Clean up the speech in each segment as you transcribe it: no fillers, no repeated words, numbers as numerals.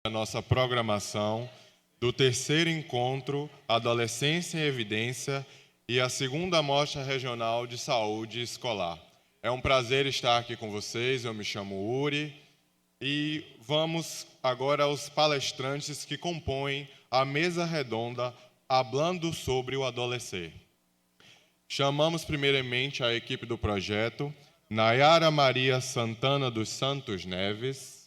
a nossa programação do terceiro encontro Adolescência em Evidência e a segunda Mostra Regional de Saúde Escolar. É um prazer estar aqui com vocês, eu me chamo Uri e vamos agora aos palestrantes que compõem a mesa redonda Hablando sobre o Adolescer. Chamamos primeiramente a equipe do projeto, Nayara Maria Santana dos Santos Neves,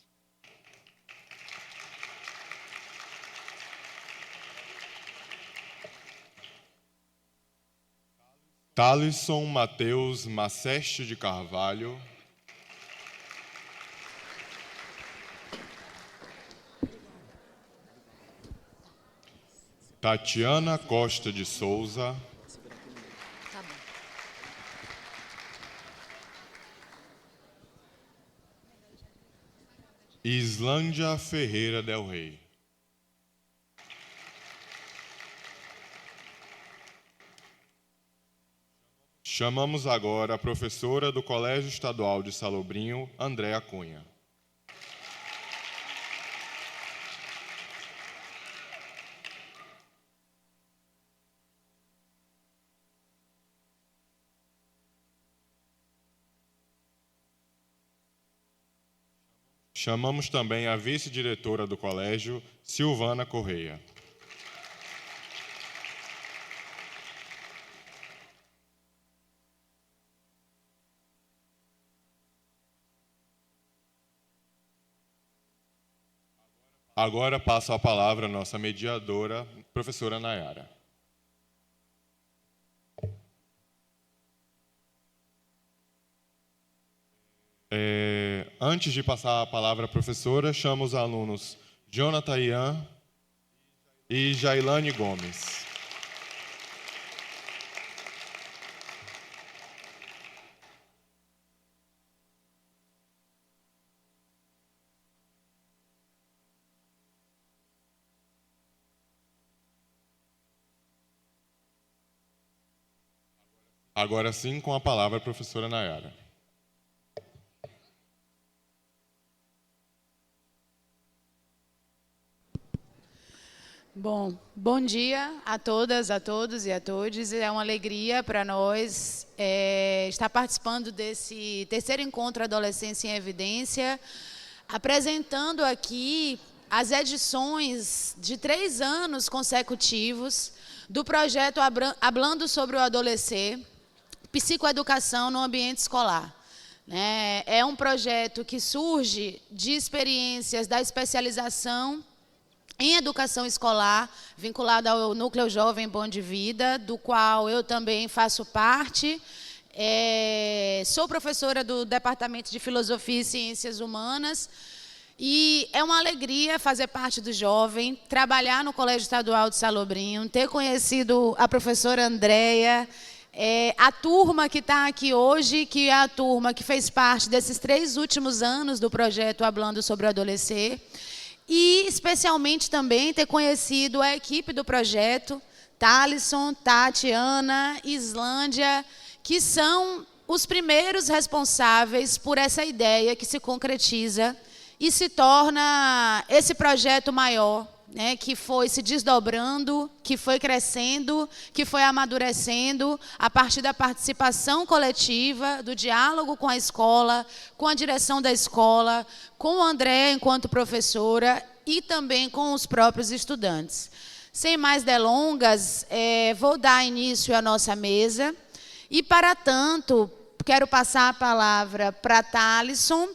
Thalisson Mateus Maceste de Carvalho, Tatiana Costa de Souza, Islândia Ferreira Del Rey. Chamamos agora a professora do Colégio Estadual de Salobrinho, Andréa Cunha. Chamamos também a vice-diretora do colégio, Silvana Correia. Agora passo a palavra à nossa mediadora, professora Nayara. Antes de passar a palavra à professora, chamo os alunos Jonathan Ian e Jailane Gomes. Agora sim, com a palavra a professora Nayara. Bom dia a todas, a todos e a todos. É uma alegria para nós estar participando desse terceiro encontro Adolescência em Evidência, apresentando aqui as edições de 3 anos consecutivos do projeto Hablando sobre o Adolescer, Psicoeducação no Ambiente Escolar. É um projeto que surge de experiências da especialização em educação escolar, vinculado ao Núcleo Jovem Bom de Vida, do qual eu também faço parte. Sou professora do Departamento de Filosofia e Ciências Humanas, e é uma alegria fazer parte do Jovem, trabalhar no Colégio Estadual de Salobrinho, ter conhecido a professora Andréa, a turma que está aqui hoje, que é a turma que fez parte desses 3 últimos anos do projeto Hablando sobre o Adolescer, e especialmente também ter conhecido a equipe do projeto, Thalisson, Tatiana, Islândia, que são os primeiros responsáveis por essa ideia que se concretiza e se torna esse projeto maior, que foi se desdobrando, que foi crescendo, que foi amadurecendo a partir da participação coletiva, do diálogo com a escola, com a direção da escola, com a Andréa enquanto professora e também com os próprios estudantes. Sem mais delongas, vou dar início à nossa mesa e, para tanto, quero passar a palavra para Thalisson,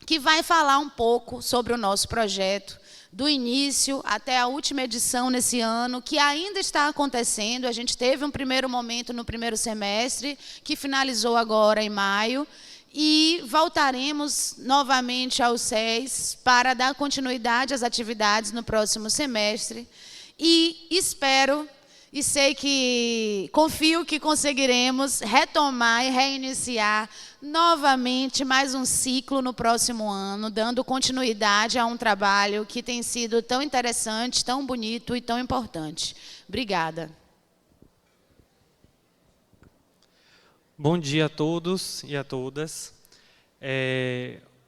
que vai falar um pouco sobre o nosso projeto, do início até a última edição nesse ano, que ainda está acontecendo. A gente teve um primeiro momento no primeiro semestre, que finalizou agora em maio, e voltaremos novamente ao SES para dar continuidade às atividades no próximo semestre. E espero e confio que conseguiremos retomar e reiniciar novamente mais um ciclo no próximo ano, dando continuidade a um trabalho que tem sido tão interessante, tão bonito e tão importante. Obrigada. Bom dia a todos e a todas.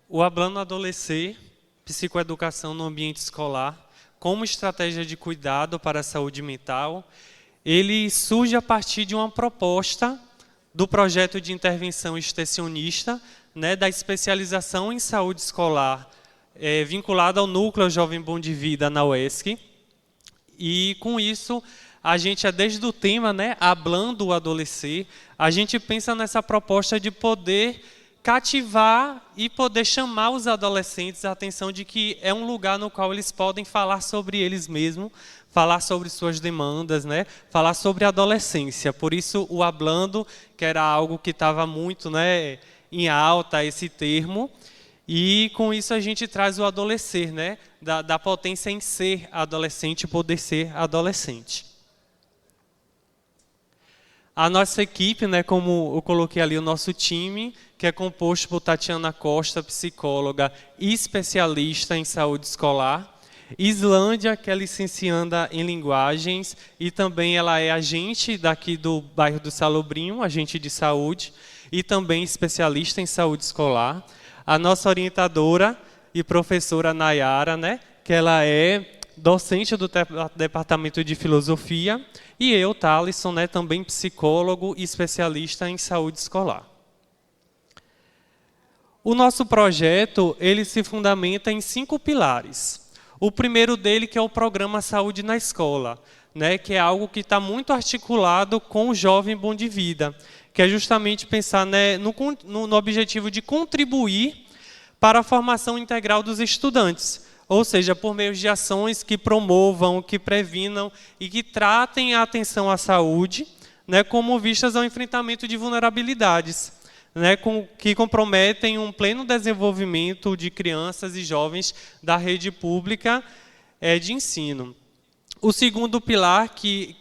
O Hablando Adolescer psicoeducação no ambiente escolar como estratégia de cuidado para a saúde mental, ele surge a partir de uma proposta do projeto de intervenção extensionista, né, da especialização em saúde escolar, vinculada ao Núcleo Jovem Bom de Vida na UESC. E, com isso, a gente, desde o tema, né, Hablando o Adolescer, a gente pensa nessa proposta de poder cativar e poder chamar os adolescentes a atenção de que é um lugar no qual eles podem falar sobre eles mesmos, falar sobre suas demandas, né, falar sobre a adolescência. Por isso, o Hablando, que era algo que estava muito, né, em alta, esse termo, e com isso a gente traz o adolescer, né, da potência em ser adolescente e poder ser adolescente. A nossa equipe, né, como eu coloquei ali, o nosso time, que é composto por Tatiana Costa, psicóloga e especialista em saúde escolar. Islândia, que é licencianda em linguagens e também ela é agente daqui do bairro do Salobrinho, agente de saúde e também especialista em saúde escolar. A nossa orientadora e professora Nayara, né, que ela é docente do Departamento de Filosofia, e eu, Thalisson, né, também psicólogo e especialista em saúde escolar. O nosso projeto, ele se fundamenta em 5 pilares. O primeiro dele que é o programa Saúde na Escola, né, que é algo que está muito articulado com o Jovem Bom de Vida, que é justamente pensar, né, no objetivo de contribuir para a formação integral dos estudantes, ou seja, por meio de ações que promovam, que previnam e que tratem a atenção à saúde, né, como vistas ao enfrentamento de vulnerabilidades, né, que comprometem um pleno desenvolvimento de crianças e jovens da rede pública de ensino. O segundo pilar, que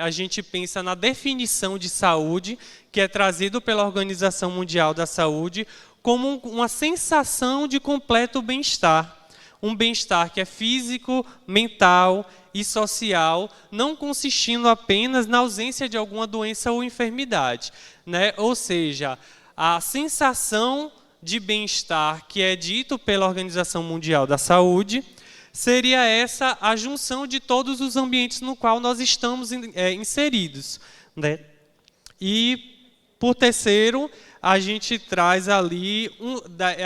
a gente pensa na definição de saúde, que é trazido pela Organização Mundial da Saúde, como uma sensação de completo bem-estar. Um bem-estar que é físico, mental e social, não consistindo apenas na ausência de alguma doença ou enfermidade, né? Ou seja, a sensação de bem-estar que é dito pela Organização Mundial da Saúde seria essa a junção de todos os ambientes no qual nós estamos inseridos, né? E, por terceiro, a gente traz ali,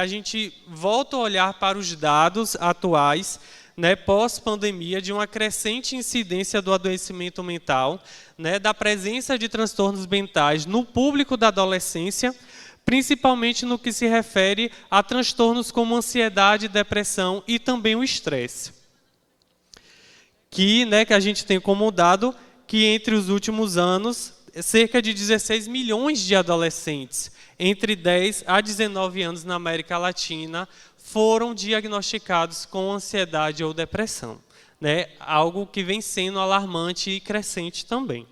a gente volta a olhar para os dados atuais, né, pós-pandemia, de uma crescente incidência do adoecimento mental, né, da presença de transtornos mentais no público da adolescência, principalmente no que se refere a transtornos como ansiedade, depressão e também o estresse. Que a gente tem como dado que entre os últimos anos, cerca de 16 milhões de adolescentes entre 10 a 19 anos na América Latina foram diagnosticados com ansiedade ou depressão, né? Algo que vem sendo alarmante e crescente também.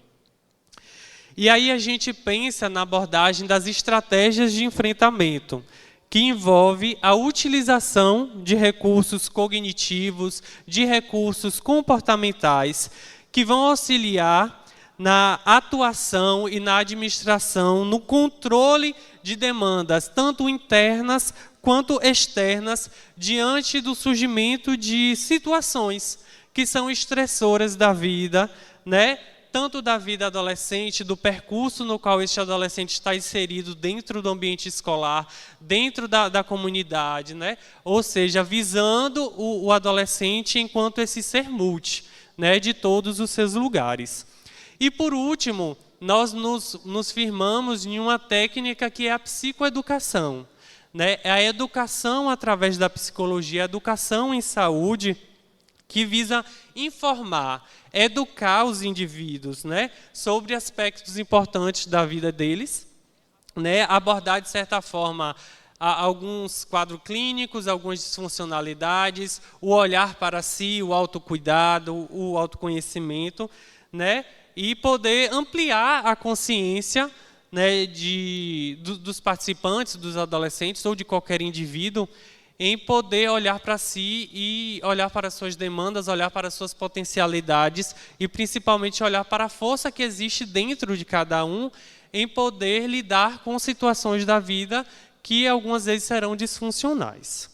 E aí a gente pensa na abordagem das estratégias de enfrentamento, que envolve a utilização de recursos cognitivos, de recursos comportamentais, que vão auxiliar na atuação e na administração, no controle de demandas, tanto internas quanto externas, diante do surgimento de situações que são estressoras da vida, né? Tanto da vida adolescente, do percurso no qual este adolescente está inserido dentro do ambiente escolar, dentro da comunidade, né? Ou seja, visando o adolescente enquanto esse ser multi, né? De todos os seus lugares. E, por último, nós nos firmamos em uma técnica que é a psicoeducação, né? É a educação através da psicologia, a educação em saúde, que visa informar, educar os indivíduos, né, sobre aspectos importantes da vida deles, né, abordar, de certa forma, alguns quadros clínicos, algumas disfuncionalidades, o olhar para si, o autocuidado, o autoconhecimento, né, e poder ampliar a consciência, né, dos participantes, dos adolescentes ou de qualquer indivíduo, em poder olhar para si e olhar para suas demandas, olhar para suas potencialidades e, principalmente, olhar para a força que existe dentro de cada um em poder lidar com situações da vida que algumas vezes serão disfuncionais.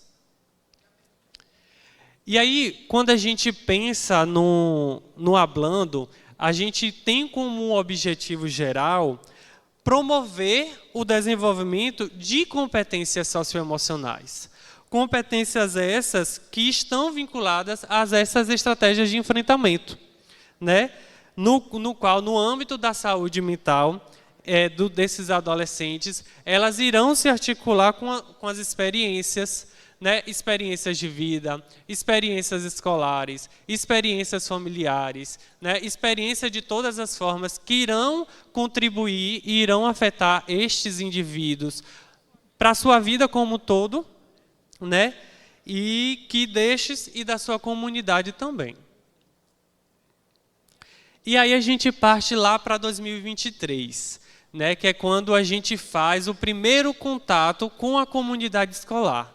E aí, quando a gente pensa no Hablando, a gente tem como objetivo geral promover o desenvolvimento de competências socioemocionais. Competências essas que estão vinculadas a essas estratégias de enfrentamento, né? No qual, no âmbito da saúde mental desses adolescentes, elas irão se articular com as experiências, né? Experiências de vida, experiências escolares, experiências familiares, né? Experiência de todas as formas que irão contribuir e irão afetar estes indivíduos para a sua vida como um todo, né? E da sua comunidade também. E aí a gente parte lá para 2023, né? Que é quando a gente faz o primeiro contato com a comunidade escolar.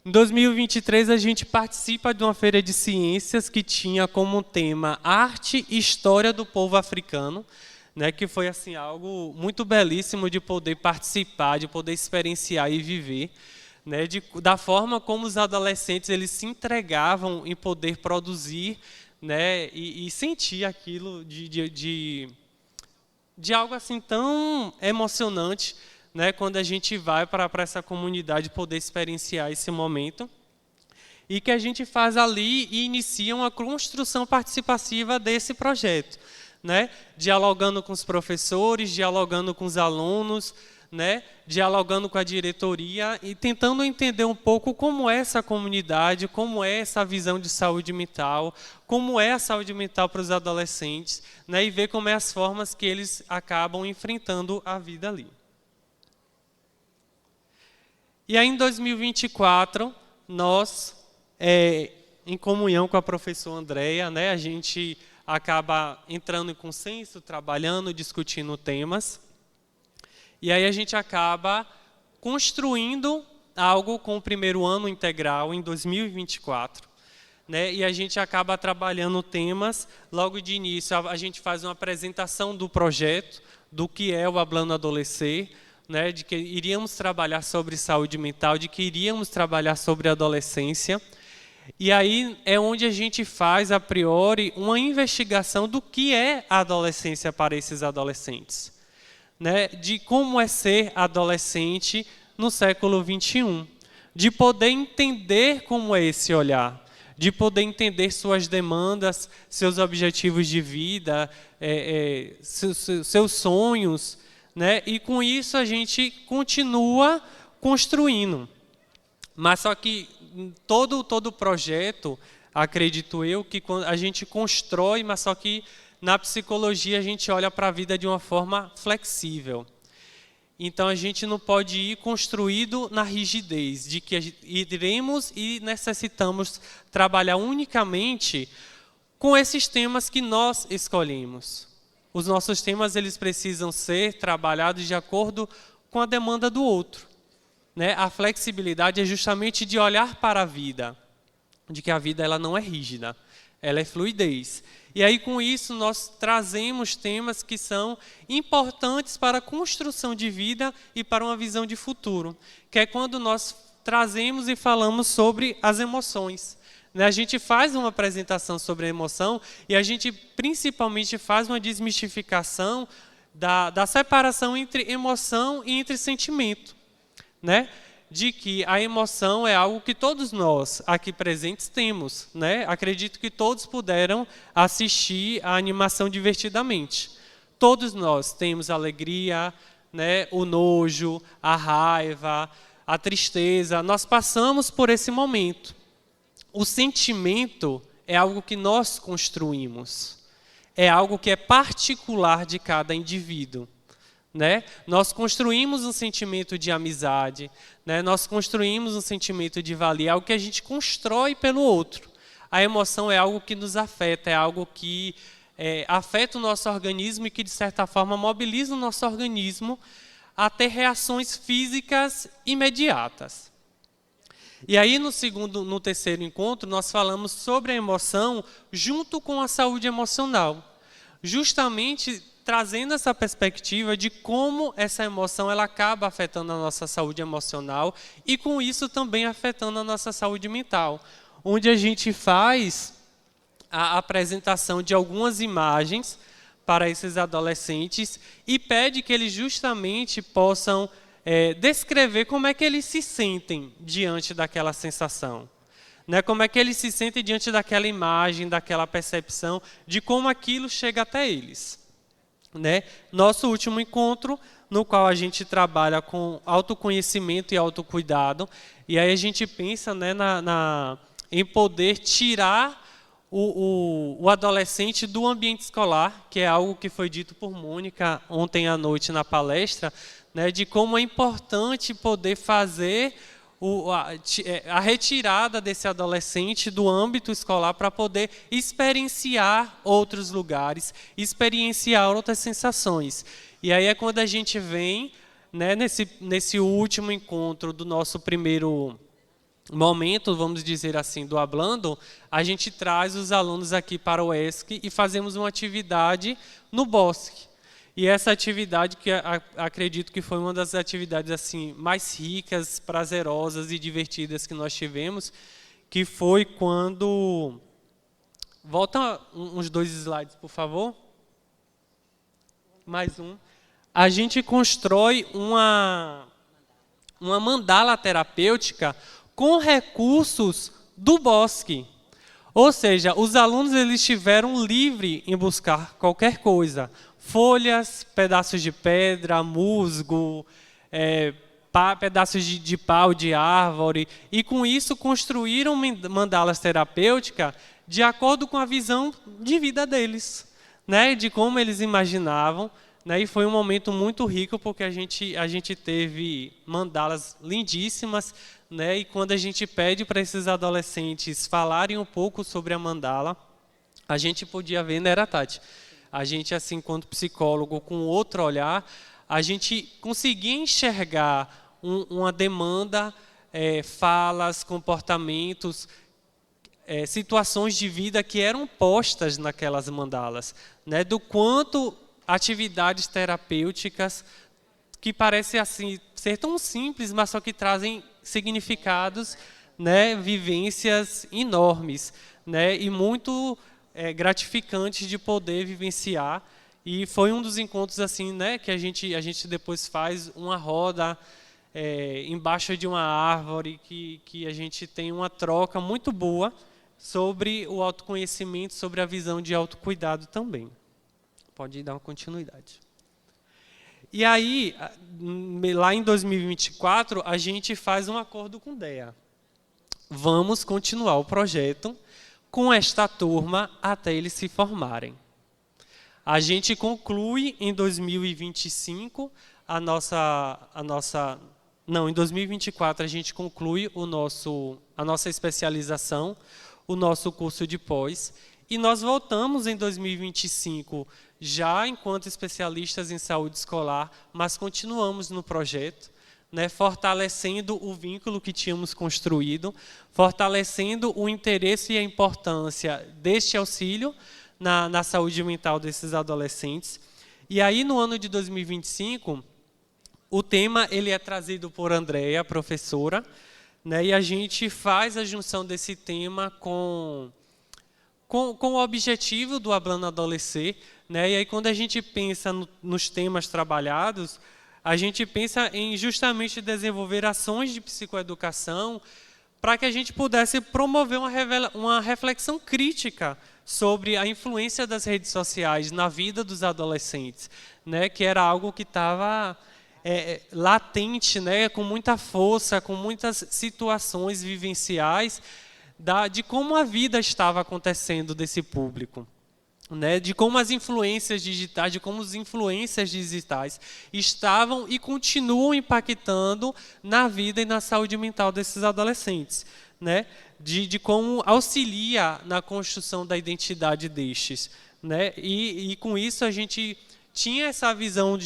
Em 2023, a gente participa de uma feira de ciências que tinha como tema Arte e História do Povo Africano, né, que foi assim, algo muito belíssimo de poder participar, de poder experienciar e viver, né, da forma como os adolescentes eles se entregavam em poder produzir, né, e sentir aquilo de algo assim tão emocionante, né, quando a gente vai para essa comunidade poder experienciar esse momento, e que a gente faz ali e inicia uma construção participativa desse projeto, né, dialogando com os professores, dialogando com os alunos, né, dialogando com a diretoria e tentando entender um pouco como é essa comunidade, como é essa visão de saúde mental, como é a saúde mental para os adolescentes, né, e ver como é as formas que eles acabam enfrentando a vida ali. E aí, em 2024, nós, em comunhão com a professora Andréia, né, a gente acaba entrando em consenso, trabalhando, discutindo temas. E aí a gente acaba construindo algo com o primeiro ano integral em 2024. Né, e a gente acaba trabalhando temas, logo de início a gente faz uma apresentação do projeto, do que é o Hablando Adolescer, né, de que iríamos trabalhar sobre saúde mental, de que iríamos trabalhar sobre adolescência. E aí é onde a gente faz, a priori, uma investigação do que é a adolescência para esses adolescentes. Né, de como é ser adolescente no século XXI. De poder entender como é esse olhar. De poder entender suas demandas, seus objetivos de vida, seus sonhos, né? E com isso a gente continua construindo. Mas só que todo projeto, acredito eu, que a gente constrói, mas só que na psicologia a gente olha para a vida de uma forma flexível. Então a gente não pode ir construído na rigidez, de que iremos e necessitamos trabalhar unicamente com esses temas que nós escolhemos. Os nossos temas eles precisam ser trabalhados de acordo com a demanda do outro. Né? A flexibilidade é justamente de olhar para a vida, de que a vida ela não é rígida, ela é fluidez. E aí, com isso, nós trazemos temas que são importantes para a construção de vida e para uma visão de futuro, que é quando nós trazemos e falamos sobre as emoções. A gente faz uma apresentação sobre a emoção e a gente, principalmente, faz uma desmistificação da separação entre emoção e entre sentimento. Né? De que a emoção é algo que todos nós aqui presentes temos. Né? Acredito que todos puderam assistir a animação divertidamente. Todos nós temos a alegria, né? O nojo, a raiva, a tristeza. Nós passamos por esse momento. O sentimento é algo que nós construímos. É algo que é particular de cada indivíduo. Né? Nós construímos um sentimento de amizade, né? Nós construímos um sentimento de valia, é algo que a gente constrói pelo outro. A emoção é algo que nos afeta, é algo que afeta o nosso organismo e que, de certa forma, mobiliza o nosso organismo a ter reações físicas imediatas. E aí, no terceiro encontro, nós falamos sobre a emoção junto com a saúde emocional. Justamente trazendo essa perspectiva de como essa emoção ela acaba afetando a nossa saúde emocional e, com isso, também afetando a nossa saúde mental. onde a gente faz a apresentação de algumas imagens para esses adolescentes e pede que eles justamente possam descrever como é que eles se sentem diante daquela sensação. Né? Como é que eles se sentem diante daquela imagem, daquela percepção, de como aquilo chega até eles. Né? Nosso último encontro, no qual a gente trabalha com autoconhecimento e autocuidado, e aí a gente pensa, né, em poder tirar o adolescente do ambiente escolar, que é algo que foi dito por Mônica ontem à noite na palestra, né, de como é importante poder fazer a retirada desse adolescente do âmbito escolar para poder experienciar outros lugares, experienciar outras sensações. E aí é quando a gente vem, né, nesse último encontro do nosso primeiro momento, vamos dizer assim, do Hablando, a gente traz os alunos aqui para o ESC e fazemos uma atividade no bosque. E essa atividade, que acredito que foi uma das atividades assim mais ricas, prazerosas e divertidas que nós tivemos, que foi quando... Volta uns 2 slides, por favor. Mais um. A gente constrói uma mandala terapêutica com recursos do bosque. Ou seja, os alunos eles estiveram livres em buscar qualquer coisa. Folhas, pedaços de pedra, musgo, pedaços de pau de árvore. E com isso construíram mandalas terapêuticas de acordo com a visão de vida deles, né? De como eles imaginavam. Né? E foi um momento muito rico, porque a gente teve mandalas lindíssimas. Né? E quando a gente pede para esses adolescentes falarem um pouco sobre a mandala, a gente podia ver, né, Tati? A gente, assim, enquanto psicólogo, com outro olhar, a gente conseguia enxergar uma demanda, falas, comportamentos, situações de vida que eram postas naquelas mandalas, né? Do quanto atividades terapêuticas que parecem assim, ser tão simples, mas só que trazem significados, né? Vivências enormes, né? E muito gratificante de poder vivenciar. E foi um dos encontros assim, né, que a gente depois faz uma roda embaixo de uma árvore, que a gente tem uma troca muito boa sobre o autoconhecimento, sobre a visão de autocuidado também. Pode dar uma continuidade. E aí, lá em 2024, a gente faz um acordo com o DEA. Vamos continuar o projeto com esta turma até eles se formarem. A gente conclui em 2025 em 2024 a gente conclui a nossa especialização, o nosso curso de pós, e nós voltamos em 2025 já enquanto especialistas em saúde escolar, mas continuamos no projeto, né, fortalecendo o vínculo que tínhamos construído, fortalecendo o interesse e a importância deste auxílio na saúde mental desses adolescentes. E aí, no ano de 2025, o tema ele é trazido por Andréia, professora, né, e a gente faz a junção desse tema com o objetivo do Hablando Adolescer, né, e aí quando a gente pensa nos temas trabalhados, a gente pensa em justamente desenvolver ações de psicoeducação para que a gente pudesse promover uma reflexão crítica sobre a influência das redes sociais na vida dos adolescentes, né, que era algo que estava latente, né, com muita força, com muitas situações vivenciais de como a vida estava acontecendo desse público. Né, de como as influências digitais, de como as influências digitais estavam e continuam impactando na vida e na saúde mental desses adolescentes, né, de como auxilia na construção da identidade destes, né, e com isso a gente tinha essa visão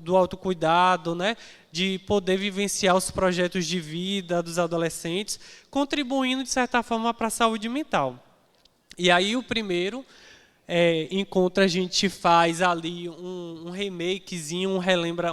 do autocuidado, né, de poder vivenciar os projetos de vida dos adolescentes, contribuindo de certa forma para a saúde mental. E aí o primeiro encontro a gente faz ali um remakezinho, relembra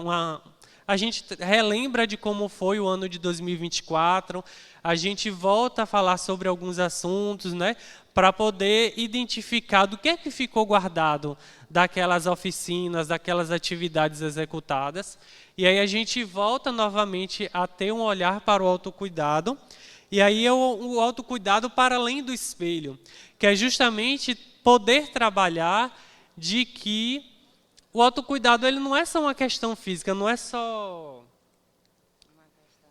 a gente relembra de como foi o ano de 2024, a gente volta a falar sobre alguns assuntos, né, para poder identificar do que é que ficou guardado daquelas oficinas, daquelas atividades executadas. E aí a gente volta novamente a ter um olhar para o autocuidado. E aí o autocuidado para além do espelho, que é justamente poder trabalhar de que o autocuidado ele não é só uma questão física, não é só uma questão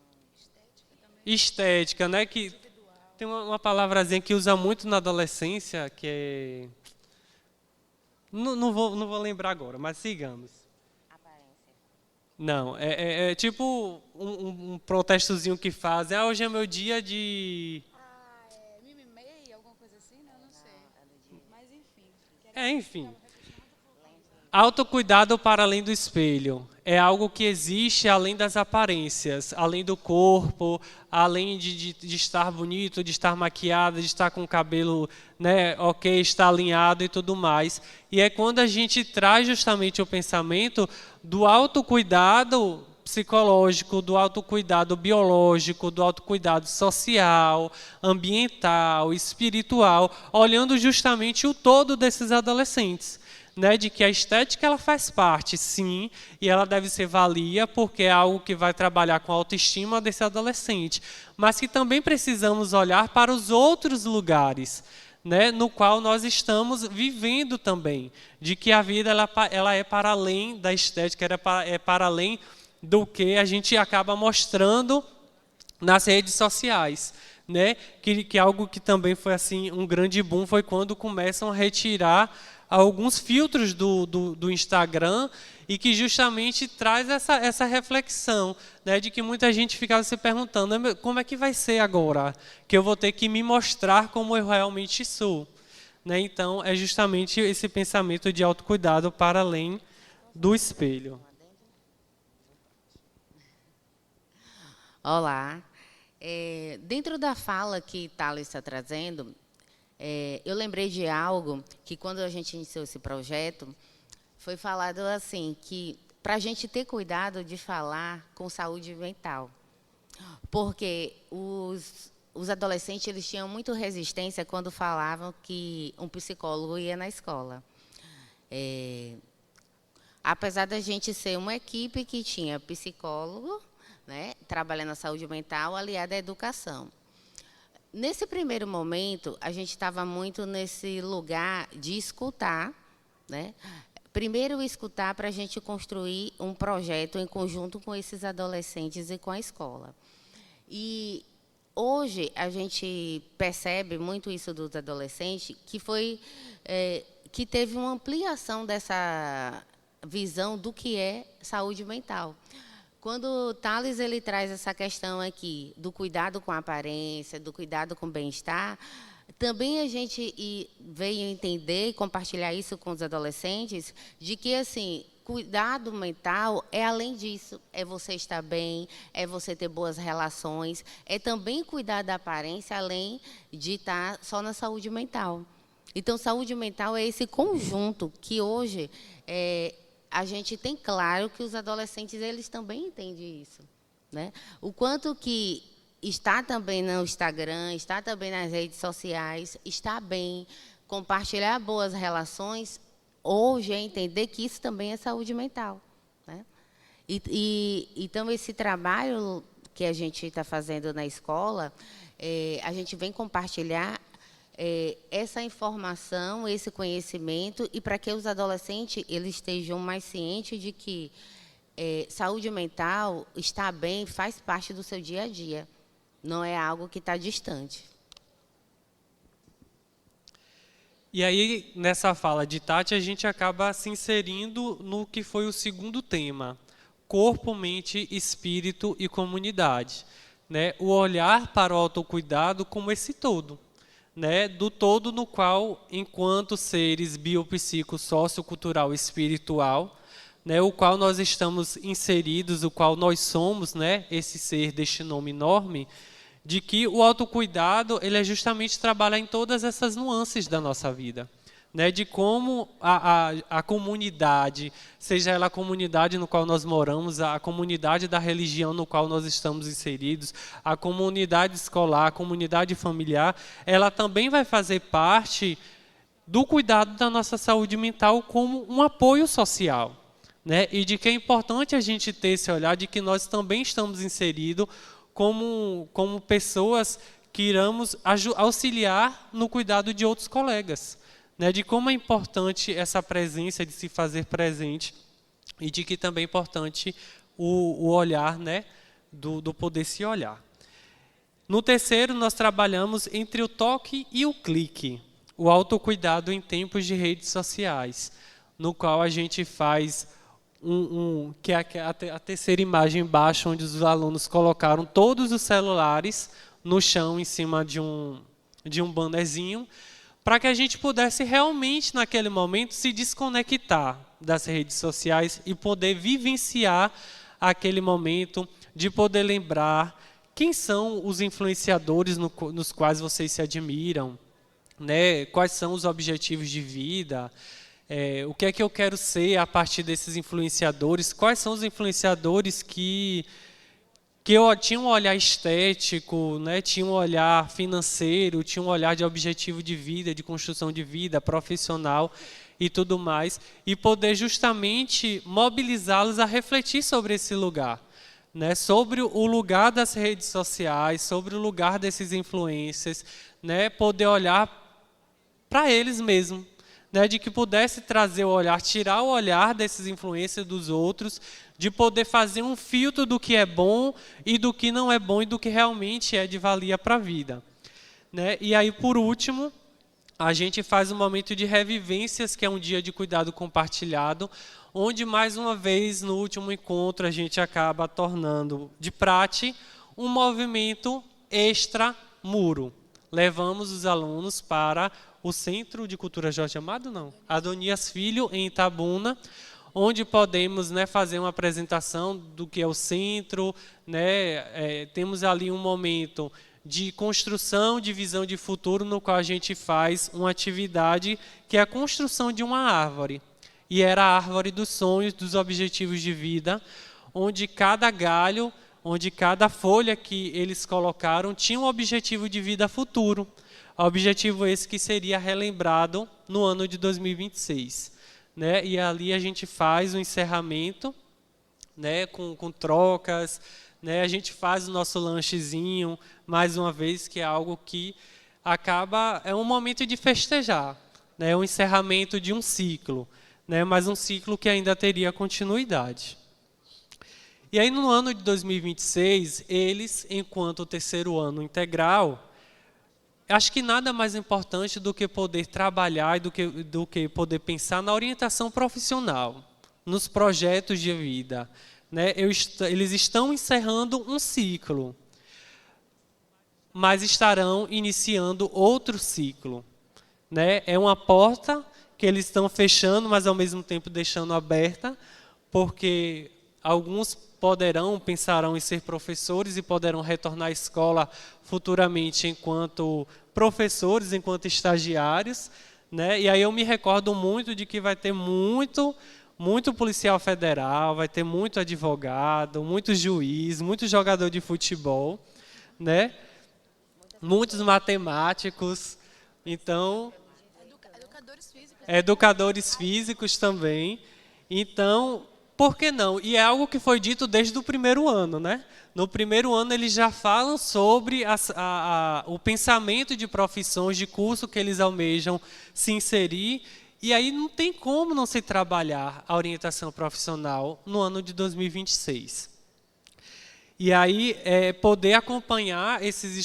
estética, né? Que tem uma palavrazinha que usa muito na adolescência, que é... Não vou lembrar agora, mas sigamos. Não, é tipo um protestozinho que fazem. Hoje é meu dia de... mimimi, alguma coisa assim? Não sei. Mas enfim. Enfim. Autocuidado para além do espelho. É algo que existe além das aparências, além do corpo, além de estar bonito, de estar maquiado, de estar com o cabelo, né, ok, estar alinhado e tudo mais. E é quando a gente traz justamente o pensamento do autocuidado psicológico, do autocuidado biológico, do autocuidado social, ambiental, espiritual, olhando justamente o todo desses adolescentes. Né, de que a estética ela faz parte, sim, e ela deve ser valia, porque é algo que vai trabalhar com a autoestima desse adolescente, mas que também precisamos olhar para os outros lugares, né, no qual nós estamos vivendo também, de que a vida ela é para além da estética, é para além do que a gente acaba mostrando nas redes sociais. Né, que algo que também foi assim um grande boom foi quando começam a retirar alguns filtros do Instagram e que justamente traz essa reflexão, né, de que muita gente ficava se perguntando como é que vai ser agora, que eu vou ter que me mostrar como eu realmente sou. Né? Então, é justamente esse pensamento de autocuidado para além do espelho. Olá. Dentro da fala que Thales está trazendo, eu lembrei de algo que, quando a gente iniciou esse projeto, foi falado assim, que para a gente ter cuidado de falar com saúde mental. Porque os adolescentes eles tinham muito resistência quando falavam que um psicólogo ia na escola. Apesar da gente ser uma equipe que tinha psicólogo, né, trabalhando na saúde mental, aliada à educação. Nesse primeiro momento, a gente estava muito nesse lugar de escutar, né? Primeiro escutar para a gente construir um projeto em conjunto com esses adolescentes e com a escola. E hoje a gente percebe muito isso dos adolescentes, que teve uma ampliação dessa visão do que é saúde mental. Quando o Thales ele traz essa questão aqui do cuidado com a aparência, do cuidado com o bem-estar, também a gente veio entender e compartilhar isso com os adolescentes, de que assim, cuidado mental é além disso, é você estar bem, é você ter boas relações, é também cuidar da aparência, além de estar só na saúde mental. Então, saúde mental é esse conjunto que hoje a gente tem claro que os adolescentes eles também entendem isso, né? O quanto que está também no Instagram, está também nas redes sociais, está bem, compartilhar boas relações, hoje é entender que isso também é saúde mental, né? Então, esse trabalho que a gente está fazendo na escola, a gente vem compartilhar essa informação, esse conhecimento, e para que os adolescentes eles estejam mais cientes de que saúde mental, estar bem, faz parte do seu dia a dia. Não é algo que está distante. E aí, nessa fala de Tati, a gente acaba se inserindo no que foi o segundo tema, corpo, mente, espírito e comunidade. Né? O olhar para o autocuidado como esse todo. Né, do todo no qual, enquanto seres biopsico, sociocultural e espiritual, né, o qual nós estamos inseridos, o qual nós somos, né, esse ser deste nome enorme, de que o autocuidado ele é justamente trabalhar em todas essas nuances da nossa vida. né, de como a comunidade, seja ela a comunidade no qual nós moramos, a comunidade da religião no qual nós estamos inseridos, a comunidade escolar, a comunidade familiar, ela também vai fazer parte do cuidado da nossa saúde mental como um apoio social, né? E de que é importante a gente ter esse olhar de que nós também estamos inseridos como pessoas que iremos auxiliar no cuidado de outros colegas, né? De como é importante essa presença, de se fazer presente, e de que também é importante o olhar, né? do poder se olhar. No terceiro, nós trabalhamos entre o toque e o clique, o autocuidado em tempos de redes sociais, no qual a gente faz que é a terceira imagem embaixo, onde os alunos colocaram todos os celulares no chão, em cima de um bannerzinho, para que a gente pudesse realmente, naquele momento, se desconectar das redes sociais e poder vivenciar aquele momento, de poder lembrar quem são os influenciadores nos quais vocês se admiram, né? Quais são os objetivos de vida, o que é que eu quero ser a partir desses influenciadores, quais são os influenciadores que eu tinha um olhar estético, né? Tinha um olhar financeiro, tinha um olhar de objetivo de vida, de construção de vida, profissional e tudo mais, e poder justamente mobilizá-los a refletir sobre esse lugar, né? Sobre o lugar das redes sociais, sobre o lugar desses influencers, né? Poder olhar para eles mesmos, né? De que pudesse trazer o olhar, tirar o olhar desses influencers dos outros, de poder fazer um filtro do que é bom e do que não é bom e do que realmente é de valia para a vida, né? E aí, por último, a gente faz um momento de revivências, que é um dia de cuidado compartilhado, onde, mais uma vez, no último encontro, a gente acaba tornando de prática um movimento extra-muro. Levamos os alunos para o Centro de Cultura Jorge Amado, não, Adonias Filho, em Itabuna, onde podemos, né, fazer uma apresentação do que é o centro, né? Temos ali um momento de construção, de visão de futuro, no qual a gente faz uma atividade que é a construção de uma árvore. E era a árvore dos sonhos, dos objetivos de vida, onde cada galho, onde cada folha que eles colocaram tinha um objetivo de vida futuro. Objetivo esse que seria relembrado no ano de 2026. Né? E ali a gente faz o encerramento, né? com trocas, né? A gente faz o nosso lanchezinho, mais uma vez, que é algo que acaba, é um momento de festejar, né? O encerramento de um ciclo, né? Mas um ciclo que ainda teria continuidade. E aí, no ano de 2026, eles, enquanto terceiro ano integral, acho que nada mais importante do que poder trabalhar e do que poder pensar na orientação profissional, nos projetos de vida, né? Eles estão encerrando um ciclo, mas estarão iniciando outro ciclo, né? É uma porta que eles estão fechando, mas ao mesmo tempo deixando aberta, porque alguns pensarão em ser professores e poderão retornar à escola futuramente enquanto professores, enquanto estagiários, né? E aí eu me recordo muito de que vai ter muito policial federal, vai ter muito advogado, muito juiz, muito jogador de futebol, né? Muitos matemáticos, então educadores físicos também. Então, por que não? E é algo que foi dito desde o primeiro ano, né? No primeiro ano eles já falam sobre o pensamento de profissões, de curso que eles almejam se inserir, e aí não tem como não se trabalhar a orientação profissional no ano de 2026. E aí poder acompanhar esses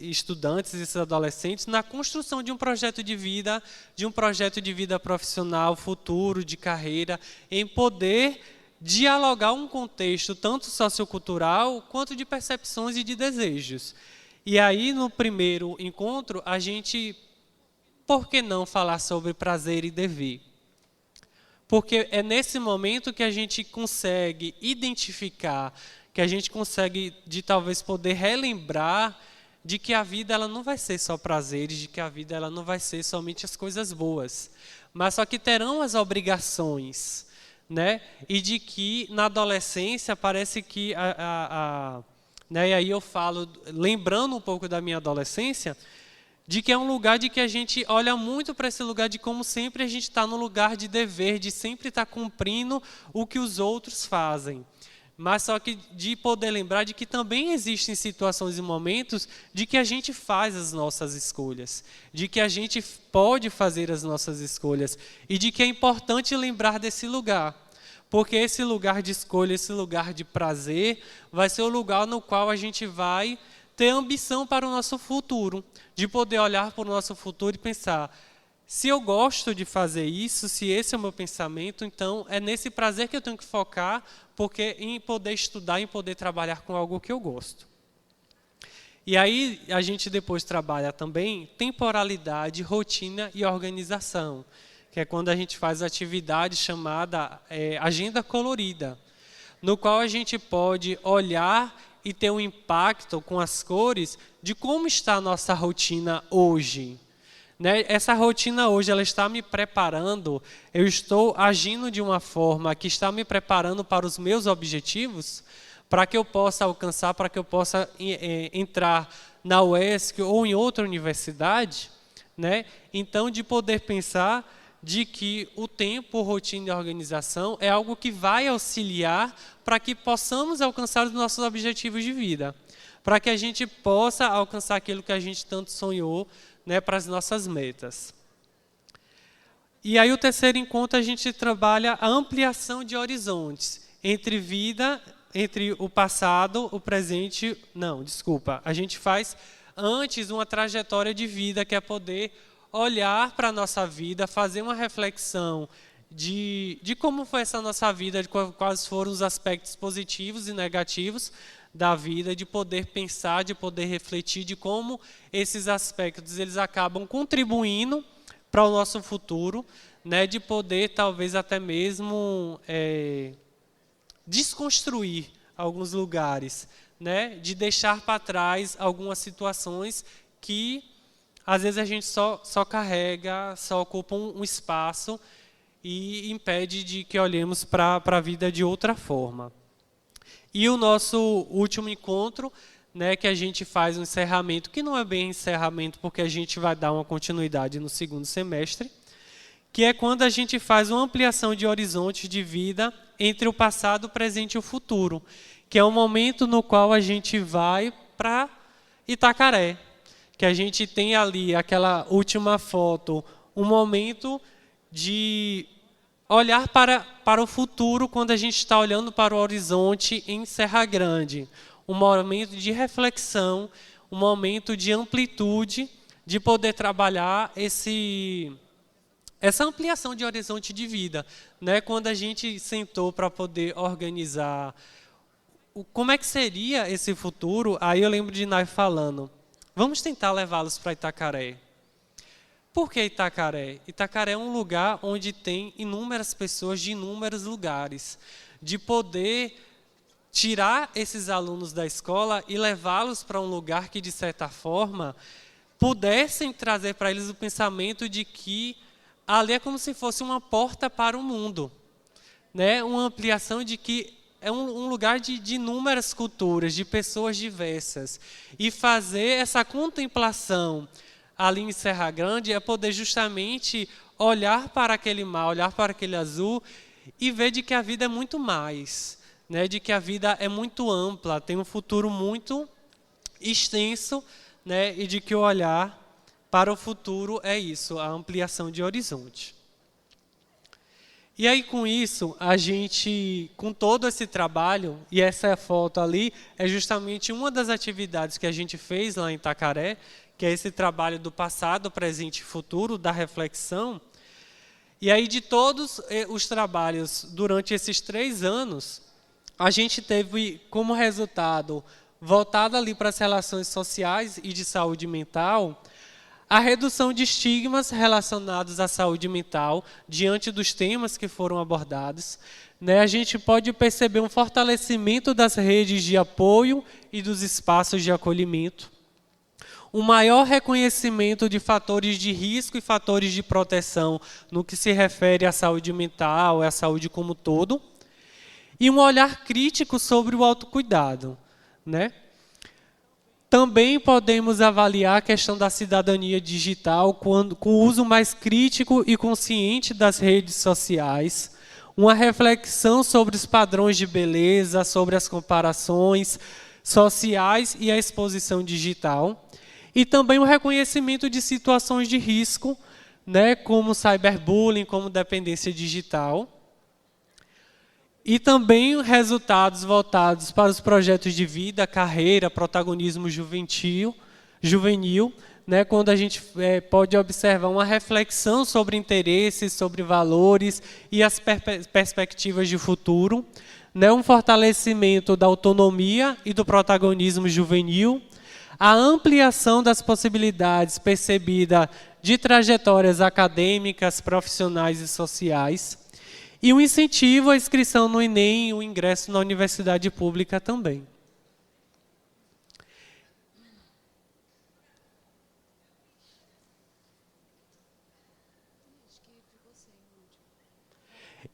estudantes, esses adolescentes, na construção de um projeto de vida profissional, futuro, de carreira, em poder dialogar um contexto tanto sociocultural quanto de percepções e de desejos. E aí, no primeiro encontro, a gente, por que não falar sobre prazer e dever? Porque é nesse momento que a gente consegue identificar, que a gente consegue, de talvez poder relembrar de que a vida ela não vai ser só prazeres, de que a vida ela não vai ser somente as coisas boas, mas só que terão as obrigações, né? E de que na adolescência parece que né? E aí eu falo, lembrando um pouco da minha adolescência, de que é um lugar de que a gente olha muito para esse lugar de como sempre a gente está no lugar de dever, de sempre estar cumprindo o que os outros fazem. Mas só que de poder lembrar de que também existem situações e momentos de que a gente faz as nossas escolhas, de que a gente pode fazer as nossas escolhas e de que é importante lembrar desse lugar. Porque esse lugar de escolha, esse lugar de prazer, vai ser o lugar no qual a gente vai ter ambição para o nosso futuro, de poder olhar para o nosso futuro e pensar, se eu gosto de fazer isso, se esse é o meu pensamento, então é nesse prazer que eu tenho que focar, porque em poder estudar, em poder trabalhar com algo que eu gosto. E aí a gente depois trabalha também temporalidade, rotina e organização, que é quando a gente faz atividade chamada agenda colorida, no qual a gente pode olhar e ter um impacto com as cores de como está a nossa rotina hoje. Né? Essa rotina hoje ela está me preparando, eu estou agindo de uma forma que está me preparando para os meus objetivos, para que eu possa alcançar, para que eu possa entrar na UESC ou em outra universidade. Né? Então, de poder pensar de que o tempo, rotina e organização é algo que vai auxiliar para que possamos alcançar os nossos objetivos de vida, para que a gente possa alcançar aquilo que a gente tanto sonhou, né, para as nossas metas. E aí o terceiro encontro a gente trabalha a ampliação de horizontes entre vida, entre o passado, o presente, a gente faz antes uma trajetória de vida que é poder olhar para a nossa vida, fazer uma reflexão de como foi essa nossa vida, de quais foram os aspectos positivos e negativos da vida, de poder pensar, de poder refletir de como esses aspectos eles acabam contribuindo para o nosso futuro, né, de poder talvez até mesmo desconstruir alguns lugares, né, de deixar para trás algumas situações que às vezes a gente só carrega, só ocupa um espaço e impede de que olhemos para a vida de outra forma. E o nosso último encontro, né, que a gente faz um encerramento, que não é bem encerramento, porque a gente vai dar uma continuidade no segundo semestre, que é quando a gente faz uma ampliação de horizontes de vida entre o passado, o presente e o futuro, que é um momento no qual a gente vai para Itacaré, que a gente tem ali aquela última foto, um momento de olhar para o futuro quando a gente está olhando para o horizonte em Serra Grande. Um momento de reflexão, um momento de amplitude, de poder trabalhar essa ampliação de horizonte de vida. Né? Quando a gente sentou para poder organizar como é que seria esse futuro, aí eu lembro de Nai falando, vamos tentar levá-los para Itacaré. Por que Itacaré? Itacaré é um lugar onde tem inúmeras pessoas de inúmeros lugares. De poder tirar esses alunos da escola e levá-los para um lugar que, de certa forma, pudessem trazer para eles o pensamento de que ali é como se fosse uma porta para o mundo. Né? Uma ampliação de que é um lugar de inúmeras culturas, de pessoas diversas. E fazer essa contemplação ali em Serra Grande é poder justamente olhar para aquele mar, olhar para aquele azul e ver de que a vida é muito mais, né? De que a vida é muito ampla, tem um futuro muito extenso, né? E de que o olhar para o futuro é isso, a ampliação de horizonte. E aí com isso, a gente, com todo esse trabalho, e essa foto ali é justamente uma das atividades que a gente fez lá em Itacaré, que é esse trabalho do passado, presente e futuro, da reflexão. E aí, de todos os trabalhos durante esses 3 anos, a gente teve como resultado, voltado ali para as relações sociais e de saúde mental, a redução de estigmas relacionados à saúde mental diante dos temas que foram abordados. Né? A gente pode perceber um fortalecimento das redes de apoio e dos espaços de acolhimento. um maior reconhecimento de fatores de risco e fatores de proteção no que se refere à saúde mental, à saúde como um todo, e um olhar crítico sobre o autocuidado, né? Também podemos avaliar a questão da cidadania digital com o uso mais crítico e consciente das redes sociais, uma reflexão sobre os padrões de beleza, sobre as comparações sociais e a exposição digital, e também o reconhecimento de situações de risco, né, como cyberbullying, como dependência digital, e também resultados voltados para os projetos de vida, carreira, protagonismo juvenil, né, quando a gente pode observar uma reflexão sobre interesses, sobre valores e as perspectivas de futuro, né, um fortalecimento da autonomia e do protagonismo juvenil, a ampliação das possibilidades percebida de trajetórias acadêmicas, profissionais e sociais, e um incentivo à inscrição no Enem e o ingresso na universidade pública também.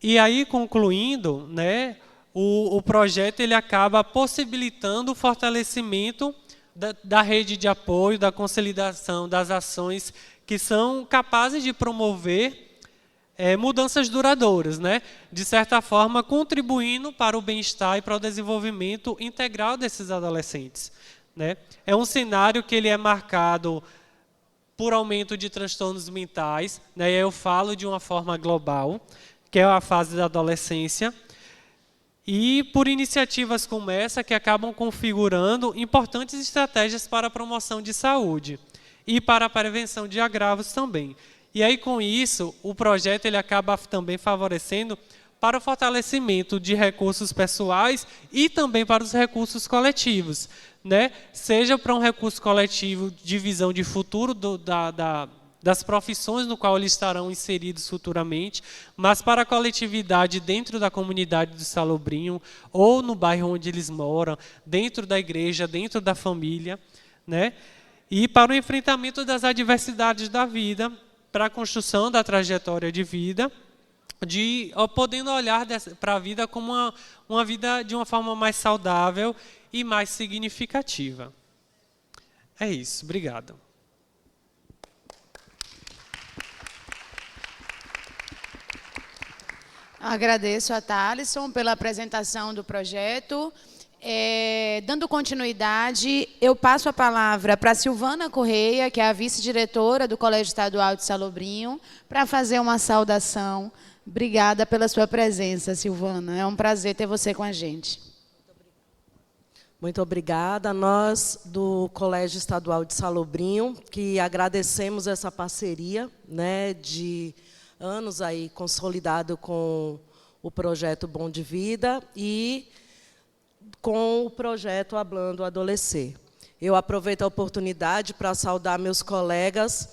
E aí, concluindo, né, o projeto ele acaba possibilitando o fortalecimento da rede de apoio, da consolidação das ações que são capazes de promover mudanças duradouras, né? De certa forma, contribuindo para o bem-estar e para o desenvolvimento integral desses adolescentes, né? É um cenário que ele é marcado por aumento de transtornos mentais, né? Eu falo de uma forma global, que é a fase da adolescência, e por iniciativas como essa que acabam configurando importantes estratégias para a promoção de saúde e para a prevenção de agravos também. E aí, com isso, o projeto ele acaba também favorecendo para o fortalecimento de recursos pessoais e também para os recursos coletivos, né? Seja para um recurso coletivo de visão de futuro das profissões no qual eles estarão inseridos futuramente, mas para a coletividade dentro da comunidade do Salobrinho, ou no bairro onde eles moram, dentro da igreja, dentro da família, né? E para o enfrentamento das adversidades da vida, para a construção da trajetória de vida, podendo olhar para a vida como uma vida de uma forma mais saudável e mais significativa. É isso, obrigado. Agradeço a Thalisson pela apresentação do projeto. Dando continuidade, eu passo a palavra para a Silvana Correia, que é a vice-diretora do Colégio Estadual de Salobrinho, para fazer uma saudação. Obrigada pela sua presença, Silvana. É um prazer ter você com a gente. Muito obrigada. Nós, do Colégio Estadual de Salobrinho, que agradecemos essa parceria, né, de anos aí consolidado com o projeto Bom de Vida e com o projeto Hablando Adolescer. Eu aproveito a oportunidade para saudar meus colegas,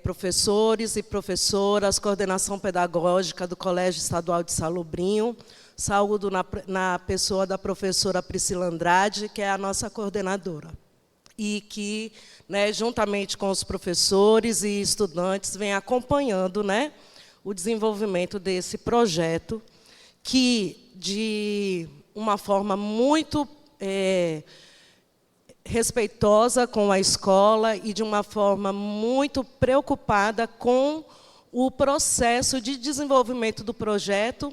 professores e professoras, coordenação pedagógica do Colégio Estadual de Salobrinho. Saúdo na pessoa da professora Priscila Andrade, que é a nossa coordenadora. E que, né, juntamente com os professores e estudantes, vem acompanhando, né, o desenvolvimento desse projeto, que, de uma forma muito respeitosa com a escola e de uma forma muito preocupada com o processo de desenvolvimento do projeto,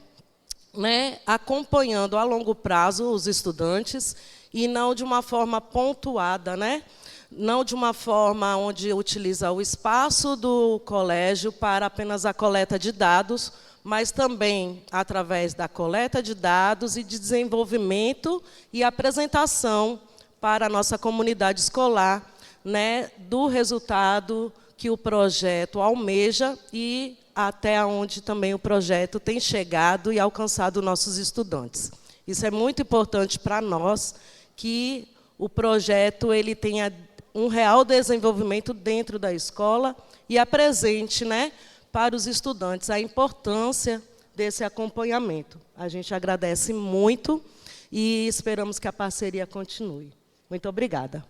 né, acompanhando a longo prazo os estudantes e não de uma forma pontuada, né, não de uma forma onde utiliza o espaço do colégio para apenas a coleta de dados, mas também através da coleta de dados e de desenvolvimento e apresentação para a nossa comunidade escolar, né, do resultado que o projeto almeja e até onde também o projeto tem chegado e alcançado nossos estudantes. Isso é muito importante para nós, que o projeto ele tenha um real desenvolvimento dentro da escola e apresente, né, para os estudantes a importância desse acompanhamento. A gente agradece muito e esperamos que a parceria continue. Muito obrigada.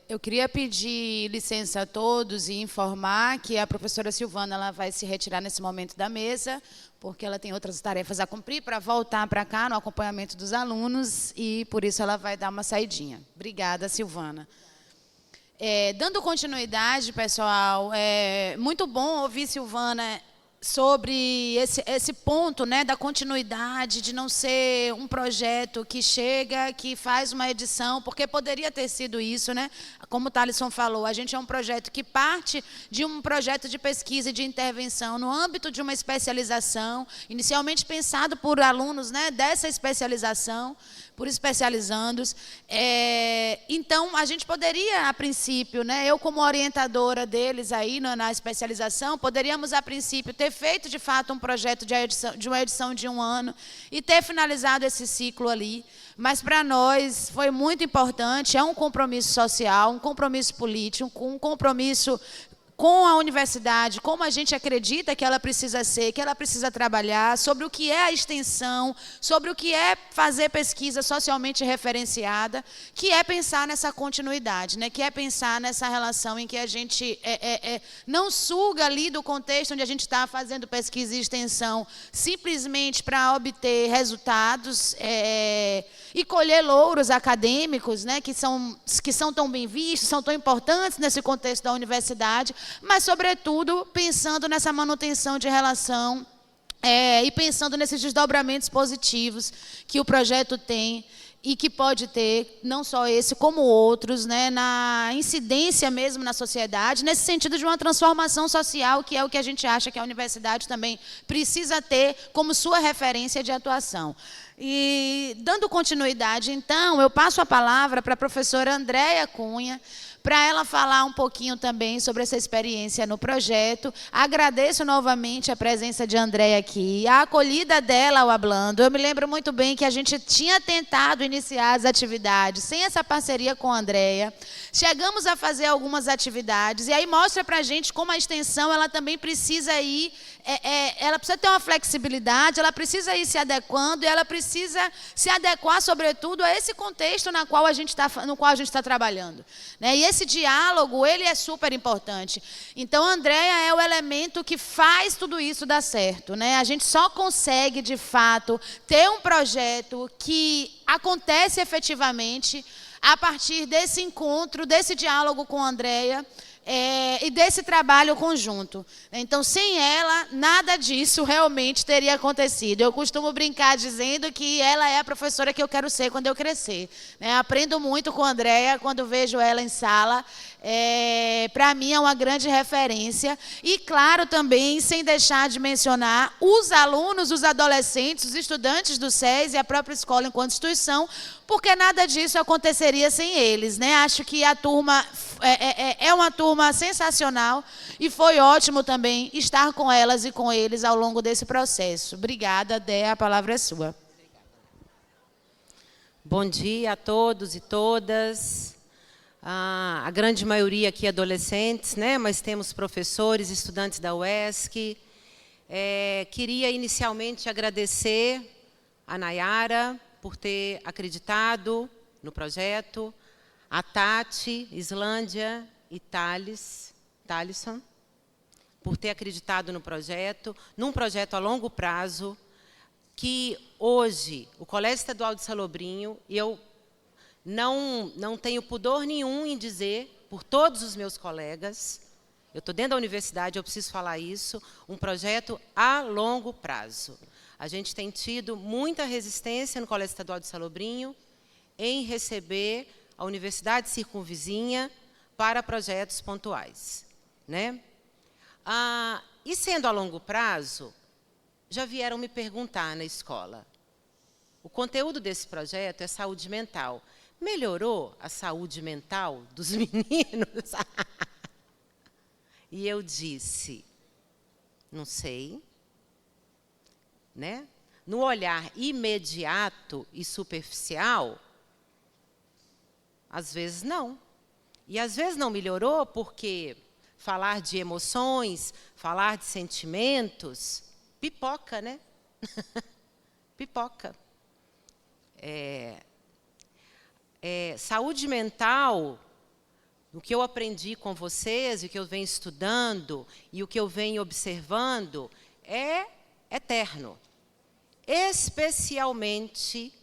Eu queria pedir licença a todos e informar que a professora Silvana ela vai se retirar nesse momento da mesa, porque ela tem outras tarefas a cumprir para voltar para cá no acompanhamento dos alunos e, por isso, ela vai dar uma saidinha. Obrigada, Silvana. Dando continuidade, pessoal, é muito bom ouvir Silvana sobre esse ponto, né, da continuidade, de não ser um projeto que chega, que faz uma edição, porque poderia ter sido isso, né? Como o Thalisson falou, a gente é um projeto que parte de um projeto de pesquisa e de intervenção no âmbito de uma especialização, inicialmente pensado por alunos, né, dessa especialização, por especializandos. Então, a gente poderia, a princípio, né, eu como orientadora deles aí na especialização, poderíamos, a princípio, ter feito, de fato, um projeto de uma edição de 1 ano e ter finalizado esse ciclo ali. Mas, para nós, foi muito importante, é um compromisso social, um compromisso político, um compromisso com a universidade, como a gente acredita que ela precisa ser, que ela precisa trabalhar, sobre o que é a extensão, sobre o que é fazer pesquisa socialmente referenciada, que é pensar nessa continuidade, né? Que é pensar nessa relação em que a gente não suga ali do contexto onde a gente está fazendo pesquisa e extensão simplesmente para obter resultados e colher louros acadêmicos, né? Que são tão bem vistos, são tão importantes nesse contexto da universidade, mas, sobretudo, pensando nessa manutenção de relação e pensando nesses desdobramentos positivos que o projeto tem e que pode ter, não só esse, como outros, né, na incidência mesmo na sociedade, nesse sentido de uma transformação social, que é o que a gente acha que a universidade também precisa ter como sua referência de atuação. E, dando continuidade, então, eu passo a palavra para a professora Andréia Cunha, para ela falar um pouquinho também sobre essa experiência no projeto. Agradeço novamente a presença de Andréia aqui, a acolhida dela ao Hablando. Eu me lembro muito bem que a gente tinha tentado iniciar as atividades sem essa parceria com a Andréia. Chegamos a fazer algumas atividades, e aí mostra para a gente como a extensão ela também precisa ir, ela precisa ter uma flexibilidade, ela precisa ir se adequando, e ela precisa se adequar, sobretudo, a esse contexto no qual a gente está trabalhando, né? E esse diálogo, ele é super importante. Então, a Andréia é o elemento que faz tudo isso dar certo, né? A gente só consegue, de fato, ter um projeto que acontece efetivamente a partir desse encontro, desse diálogo com a Andréia, e desse trabalho conjunto. Então, sem ela, nada disso realmente teria acontecido. Eu costumo brincar dizendo que ela é a professora que eu quero ser quando eu crescer, né? Aprendo muito com a Andréia quando vejo ela em sala. Para mim é uma grande referência. E, claro, também, sem deixar de mencionar, os alunos, os adolescentes, os estudantes do SES e a própria escola enquanto instituição, porque nada disso aconteceria sem eles, né? Acho que a turma é uma turma sensacional e foi ótimo também estar com elas e com eles ao longo desse processo. Obrigada, Dé, a palavra é sua. Bom dia a todos e todas. A grande maioria aqui é adolescentes, né? Mas temos professores, estudantes da UESC. Queria inicialmente agradecer a Nayara por ter acreditado no projeto, a Tati, Islândia e Thalisson, por ter acreditado no projeto, num projeto a longo prazo, que hoje o Colégio Estadual de Salobrinho, eu não tenho pudor nenhum em dizer, por todos os meus colegas, eu estou dentro da universidade, eu preciso falar isso, um projeto a longo prazo. A gente tem tido muita resistência no Colégio Estadual de Salobrinho em receber a universidade circunvizinha para projetos pontuais, né? E sendo a longo prazo, já vieram me perguntar na escola, o conteúdo desse projeto é saúde mental. Melhorou a saúde mental dos meninos? E eu disse, não sei, né? No olhar imediato e superficial, às vezes não. E às vezes não melhorou porque falar de emoções, falar de sentimentos, pipoca, né? Pipoca. saúde mental, o que eu aprendi com vocês, o que eu venho estudando e o que eu venho observando é eterno. Especialmente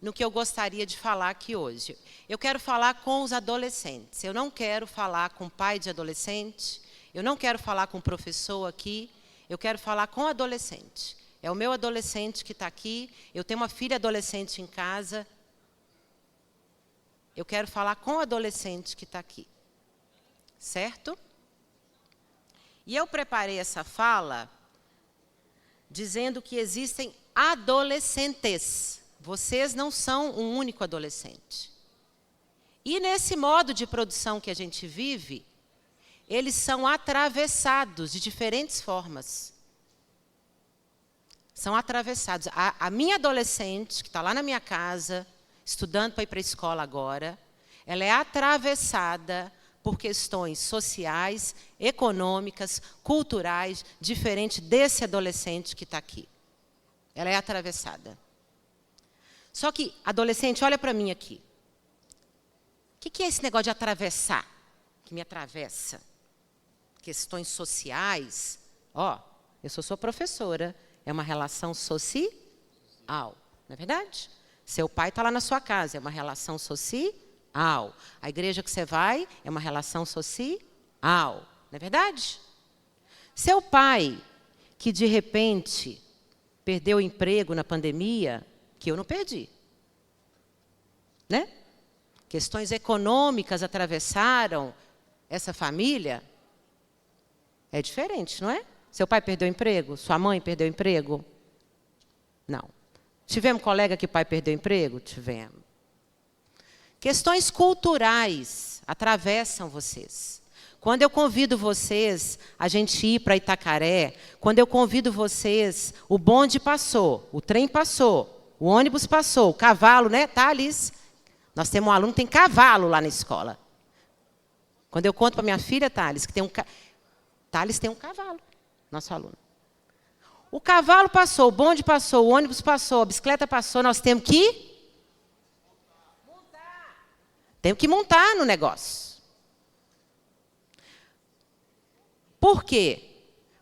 no que eu gostaria de falar aqui hoje. Eu quero falar com os adolescentes. Eu não quero falar com pai de adolescente. Eu não quero falar com professor aqui. Eu quero falar com adolescente. É o meu adolescente que está aqui. Eu tenho uma filha adolescente em casa. Eu quero falar com o adolescente que está aqui. Certo? E eu preparei essa fala dizendo que existem adolescentes. Vocês não são um único adolescente. E nesse modo de produção que a gente vive, eles são atravessados de diferentes formas. São atravessados. A minha adolescente, que está lá na minha casa, estudando para ir para a escola agora, ela é atravessada por questões sociais, econômicas, culturais, diferente desse adolescente que está aqui. Ela é atravessada. Só que, adolescente, olha para mim aqui. O que é esse negócio de atravessar? Que me atravessa? Questões sociais. Eu sou sua professora. É uma relação social. Não é verdade? Seu pai está lá na sua casa. É uma relação social. A igreja que você vai é uma relação social. Não é verdade? Seu pai, que de repente perdeu o emprego na pandemia, que eu não perdi. Né? Questões econômicas atravessaram essa família. É diferente, não é? Seu pai perdeu o emprego? Sua mãe perdeu o emprego? Não. Tivemos colega que o pai perdeu o emprego? Tivemos. Questões culturais atravessam vocês. Quando eu convido vocês a gente ir para Itacaré, quando eu convido vocês, o bonde passou, o trem passou, o ônibus passou, o cavalo, né, Thales? Nós temos um aluno que tem cavalo lá na escola. Quando eu conto para minha filha, Thales, que tem Thales tem um cavalo, nosso aluno. O cavalo passou, o bonde passou, o ônibus passou, a bicicleta passou, nós temos que montar no negócio. Por quê?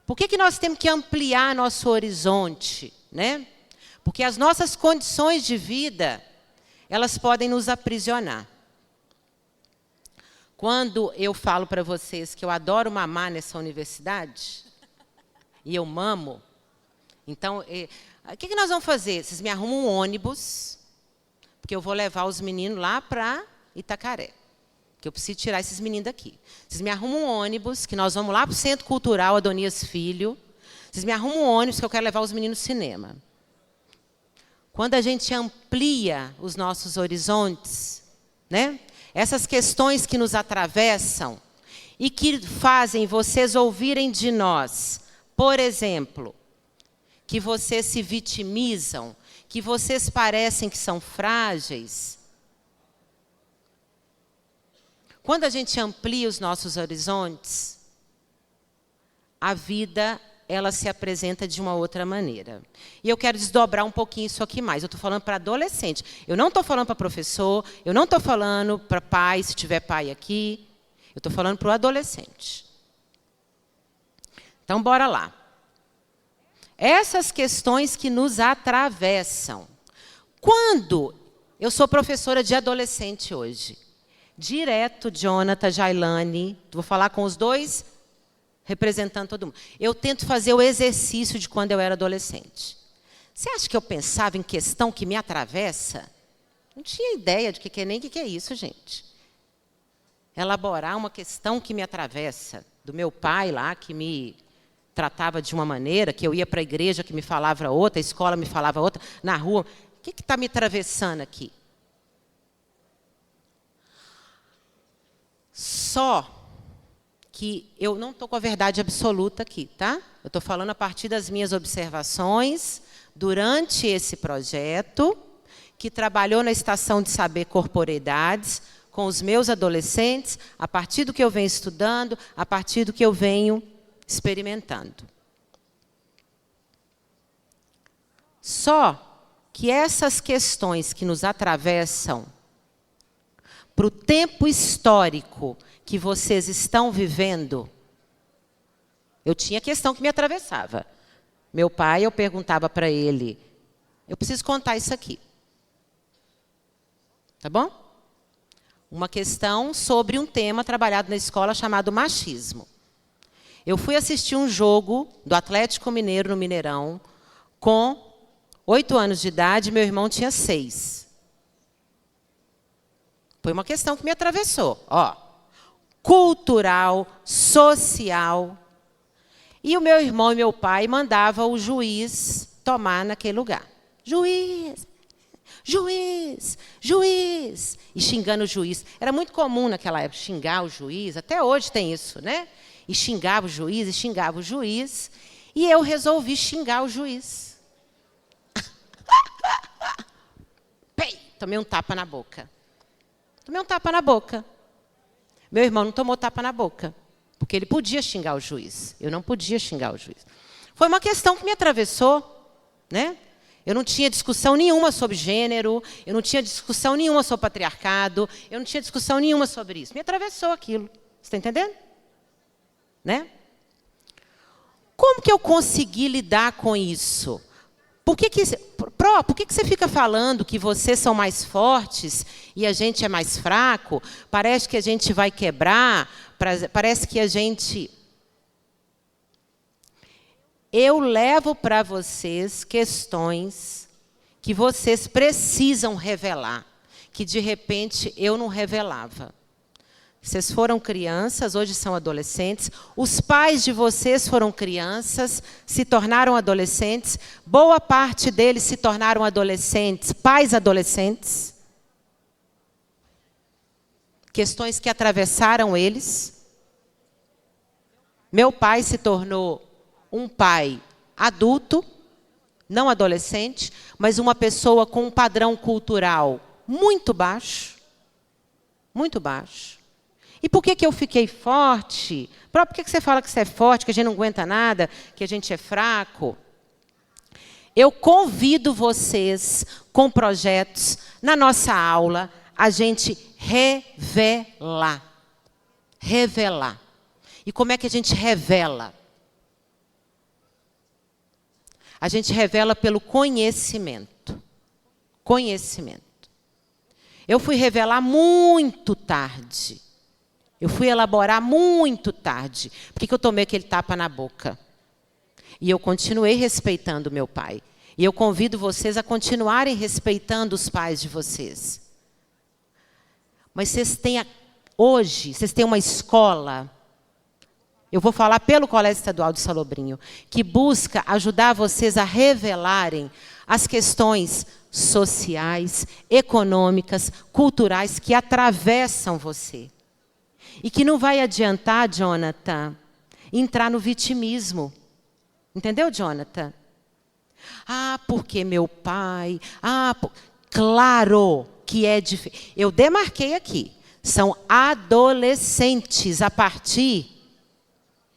Por que nós temos que ampliar nosso horizonte, né? Porque as nossas condições de vida, elas podem nos aprisionar. Quando eu falo para vocês que eu adoro mamar nessa universidade, e eu mamo, então, o que nós vamos fazer? Vocês me arrumam um ônibus, porque eu vou levar os meninos lá para Itacaré, que eu preciso tirar esses meninos daqui. Vocês me arrumam um ônibus, que nós vamos lá para o Centro Cultural Adonias Filho. Vocês me arrumam um ônibus, que eu quero levar os meninos no cinema. Quando a gente amplia os nossos horizontes, né? Essas questões que nos atravessam e que fazem vocês ouvirem de nós, por exemplo, que vocês se vitimizam, que vocês parecem que são frágeis. Quando a gente amplia os nossos horizontes, a vida, ela se apresenta de uma outra maneira. E eu quero desdobrar um pouquinho isso aqui mais. Eu estou falando para adolescente. Eu não estou falando para professor, eu não estou falando para pai, se tiver pai aqui. Eu estou falando para o adolescente. Então, bora lá. Essas questões que nos atravessam. Quando eu sou professora de adolescente hoje, direto, Jonathan, Jailane, vou falar com os dois, representando todo mundo. Eu tento fazer o exercício de quando eu era adolescente. Você acha que eu pensava em questão que me atravessa? Não tinha ideia de nem o que é isso, gente. Elaborar uma questão que me atravessa. Do meu pai lá, que me tratava de uma maneira, que eu ia para a igreja, que me falava outra, a escola me falava outra, na rua. O que está me atravessando aqui? Só que eu não estou com a verdade absoluta aqui, tá? Eu estou falando a partir das minhas observações durante esse projeto, que trabalhou na Estação de Saber Corporeidades, com os meus adolescentes, a partir do que eu venho estudando, a partir do que eu venho experimentando. Só que essas questões que nos atravessam para o tempo histórico que vocês estão vivendo, eu tinha questão que me atravessava. Meu pai, eu perguntava para ele, eu preciso contar isso aqui. Tá bom? Uma questão sobre um tema trabalhado na escola chamado machismo. Eu fui assistir um jogo do Atlético Mineiro no Mineirão com 8 anos de idade, meu irmão tinha 6. Foi uma questão que me atravessou. Ó, cultural, social. E o meu irmão e meu pai mandavam o juiz tomar naquele lugar. Juiz, juiz, juiz. E xingando o juiz. Era muito comum naquela época xingar o juiz. Até hoje tem isso, né? E xingava o juiz, e xingava o juiz. E eu resolvi xingar o juiz. Pei, tomei um tapa na boca. Tomei um tapa na boca. Meu irmão não tomou tapa na boca. Porque ele podia xingar o juiz. Eu não podia xingar o juiz. Foi uma questão que me atravessou, né? Eu não tinha discussão nenhuma sobre gênero, eu não tinha discussão nenhuma sobre patriarcado, eu não tinha discussão nenhuma sobre isso. Me atravessou aquilo. Você está entendendo? Né? Como que eu consegui lidar com isso? Por que você fica falando que vocês são mais fortes e a gente é mais fraco? Parece que a gente vai quebrar, parece que a gente... Eu levo para vocês questões que vocês precisam revelar, que de repente eu não revelava. Vocês foram crianças, hoje são adolescentes. Os pais de vocês foram crianças, se tornaram adolescentes. Boa parte deles se tornaram adolescentes, pais adolescentes. Questões que atravessaram eles. Meu pai se tornou um pai adulto, não adolescente, mas uma pessoa com um padrão cultural muito baixo. Muito baixo. E por que eu fiquei forte? Por que você fala que você é forte, que a gente não aguenta nada, que a gente é fraco? Eu convido vocês, com projetos, na nossa aula, a gente revelar. Revelar. E como é que a gente revela? A gente revela pelo conhecimento. Conhecimento. Eu fui revelar muito tarde. Eu fui elaborar muito tarde. Por que eu tomei aquele tapa na boca? E eu continuei respeitando meu pai. E eu convido vocês a continuarem respeitando os pais de vocês. Mas vocês têm, hoje, vocês têm uma escola, eu vou falar pelo Colégio Estadual de Salobrinho, que busca ajudar vocês a revelarem as questões sociais, econômicas, culturais que atravessam você. E que não vai adiantar, Jonathan, entrar no vitimismo. Entendeu, Jonathan? Ah, porque meu pai... Claro que é diferente. Eu demarquei aqui. São adolescentes a partir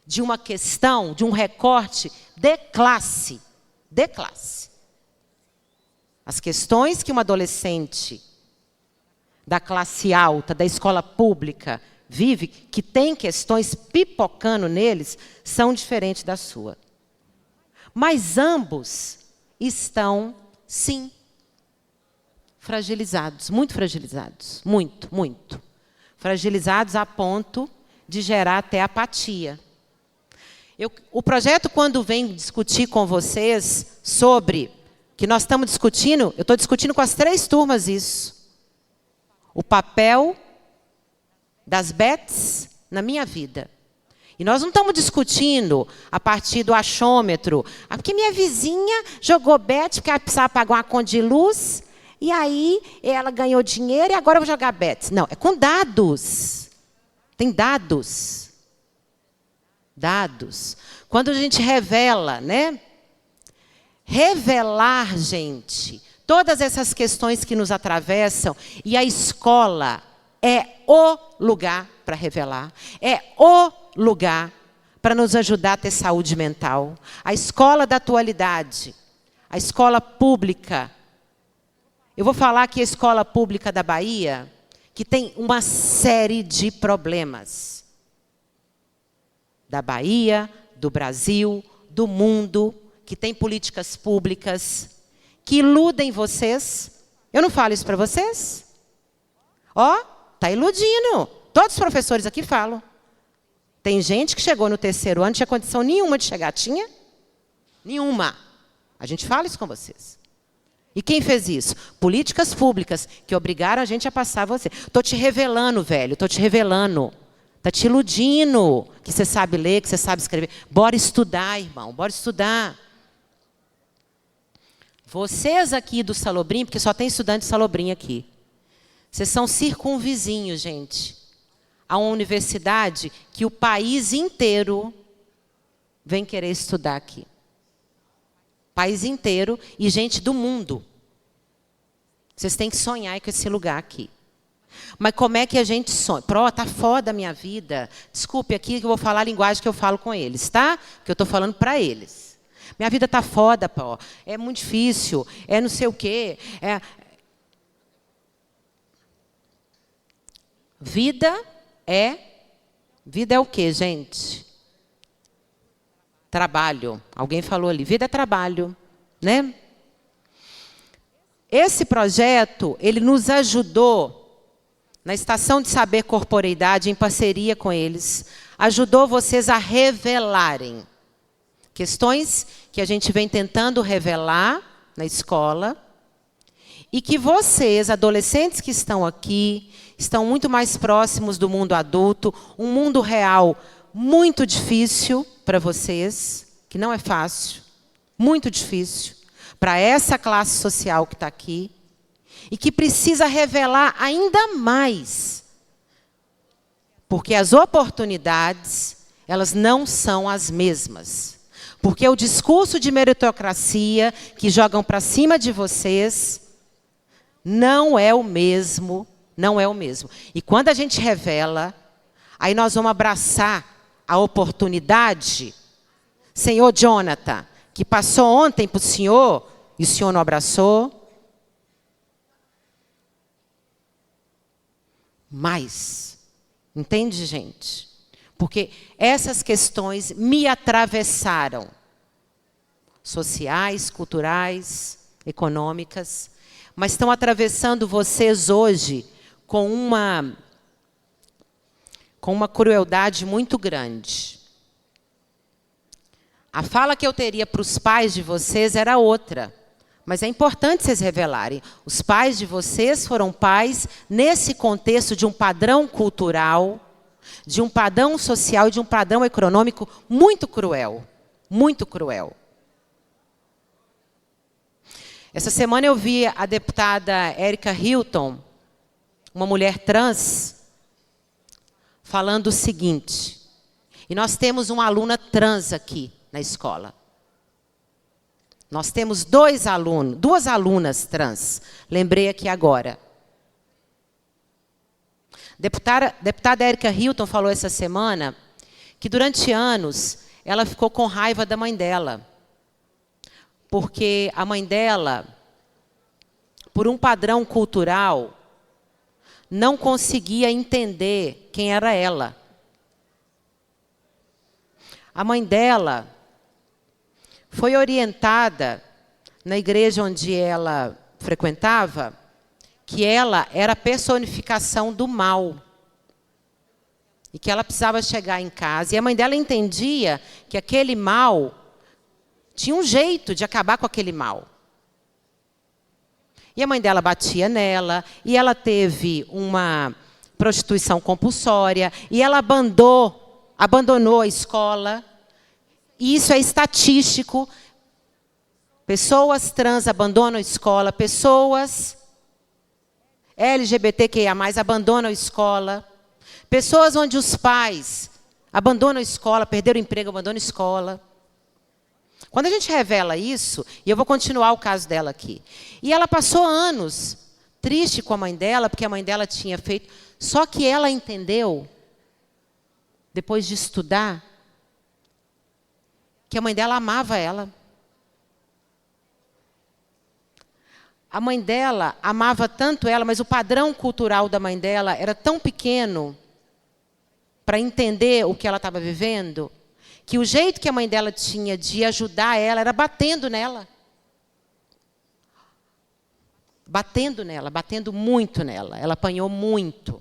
de uma questão, de um recorte de classe. De classe. As questões que uma adolescente da classe alta, da escola pública, vive, que tem questões pipocando neles, são diferentes da sua. Mas ambos estão, sim, fragilizados, muito fragilizados. Muito, muito. Fragilizados a ponto de gerar até apatia. O projeto, quando vem discutir com vocês sobre, que nós estamos discutindo, eu estou discutindo com as 3 turmas isso. O papel das bets na minha vida. E nós não estamos discutindo a partir do achômetro. Porque minha vizinha jogou bet porque ela precisava pagar uma conta de luz, e aí ela ganhou dinheiro e agora eu vou jogar bet. Não, é com dados. Tem dados. Dados. Quando a gente revela, né? Revelar, gente, todas essas questões que nos atravessam, e a escola é o lugar para revelar, é o lugar para nos ajudar a ter saúde mental. A escola da atualidade, a escola pública. Eu vou falar aqui a escola pública da Bahia, que tem uma série de problemas. Da Bahia, do Brasil, do mundo, que tem políticas públicas que iludem vocês. Eu não falo isso para vocês? Ó, tá iludindo. Todos os professores aqui falam. Tem gente que chegou no 3º ano, não tinha condição nenhuma de chegar. Tinha? Nenhuma. A gente fala isso com vocês. E quem fez isso? Políticas públicas que obrigaram a gente a passar você. Estou te revelando, velho. Estou te revelando. Está te iludindo que você sabe ler, que você sabe escrever. Bora estudar, irmão. Bora estudar. Vocês aqui do Salobrim, porque só tem estudante de Salobrim aqui. Vocês são circunvizinhos, gente. A uma universidade que o país inteiro vem querer estudar aqui. País inteiro e gente do mundo. Vocês têm que sonhar com esse lugar aqui. Mas como é que a gente sonha? Tá foda a minha vida. Desculpe aqui que eu vou falar a linguagem que eu falo com eles, tá? Que eu estou falando para eles. Minha vida tá foda, pô. É muito difícil. É não sei o quê. Vida é o quê, gente? Trabalho. Alguém falou ali. Vida é trabalho, né? Esse projeto, ele nos ajudou na Estação de Saber Corporeidade, em parceria com eles, ajudou vocês a revelarem questões que a gente vem tentando revelar na escola e que vocês, adolescentes que estão aqui, estão muito mais próximos do mundo adulto, um mundo real muito difícil para vocês, que não é fácil, muito difícil, para essa classe social que está aqui, e que precisa revelar ainda mais, porque as oportunidades, elas não são as mesmas. Porque o discurso de meritocracia que jogam para cima de vocês não é o mesmo, não é o mesmo. E quando a gente revela, aí nós vamos abraçar a oportunidade. Senhor Jonathan, que passou ontem para o senhor, e o senhor não abraçou. Mas, entende, gente? Porque essas questões me atravessaram. Sociais, culturais, econômicas. Mas estão atravessando vocês hoje com uma crueldade muito grande. A fala que eu teria para os pais de vocês era outra. Mas é importante vocês revelarem. Os pais de vocês foram pais nesse contexto de um padrão cultural, de um padrão social e de um padrão econômico muito cruel. Muito cruel. Essa semana eu vi a deputada Erika Hilton, uma mulher trans, falando o seguinte. E nós temos uma aluna trans aqui na escola. Nós temos duas alunas trans. Lembrei aqui agora. Deputada Erika Hilton falou essa semana que durante anos ela ficou com raiva da mãe dela. Porque a mãe dela, por um padrão cultural, não conseguia entender quem era ela. A mãe dela foi orientada na igreja onde ela frequentava que ela era a personificação do mal. E que ela precisava chegar em casa. E a mãe dela entendia que aquele mal tinha um jeito de acabar com aquele mal. E a mãe dela batia nela, e ela teve uma prostituição compulsória, e ela abandonou a escola. E isso é estatístico. Pessoas trans abandonam a escola, pessoas LGBTQIA+, abandonam a escola. Pessoas onde os pais abandonam a escola, perderam o emprego, abandonam a escola. Quando a gente revela isso, e eu vou continuar o caso dela aqui, e ela passou anos triste com a mãe dela, porque a mãe dela tinha feito, só que ela entendeu, depois de estudar, que a mãe dela amava ela. A mãe dela amava tanto ela, mas o padrão cultural da mãe dela era tão pequeno para entender o que ela estava vivendo, que o jeito que a mãe dela tinha de ajudar ela era batendo nela. Batendo nela, batendo muito nela. Ela apanhou muito.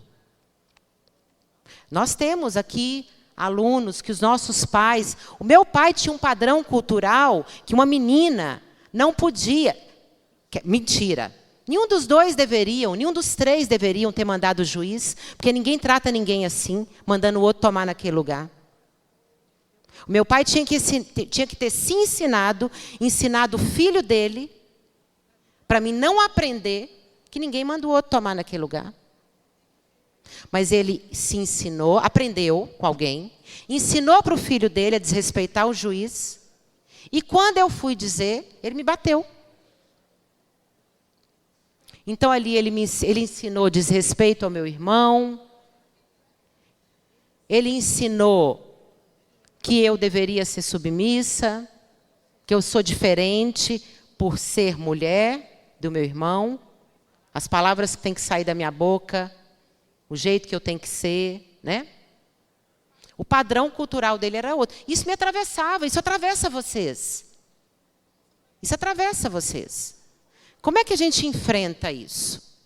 Nós temos aqui alunos que os nossos pais... O meu pai tinha um padrão cultural que uma menina não podia... Mentira. Nenhum dos dois deveriam, nenhum dos três deveriam ter mandado o juiz, porque ninguém trata ninguém assim, mandando o outro tomar naquele lugar. O meu pai tinha que ter se ensinado o filho dele, para mim não aprender que ninguém manda o outro tomar naquele lugar. Mas ele se ensinou, aprendeu com alguém, ensinou para o filho dele a desrespeitar o juiz, e quando eu fui dizer, ele me bateu. Então, ali, ele ensinou desrespeito ao meu irmão, ele ensinou que eu deveria ser submissa, que eu sou diferente por ser mulher do meu irmão, as palavras que têm que sair da minha boca, o jeito que eu tenho que ser, né? O padrão cultural dele era outro. Isso me atravessava, isso atravessa vocês. Isso atravessa vocês. Como é que a gente enfrenta isso?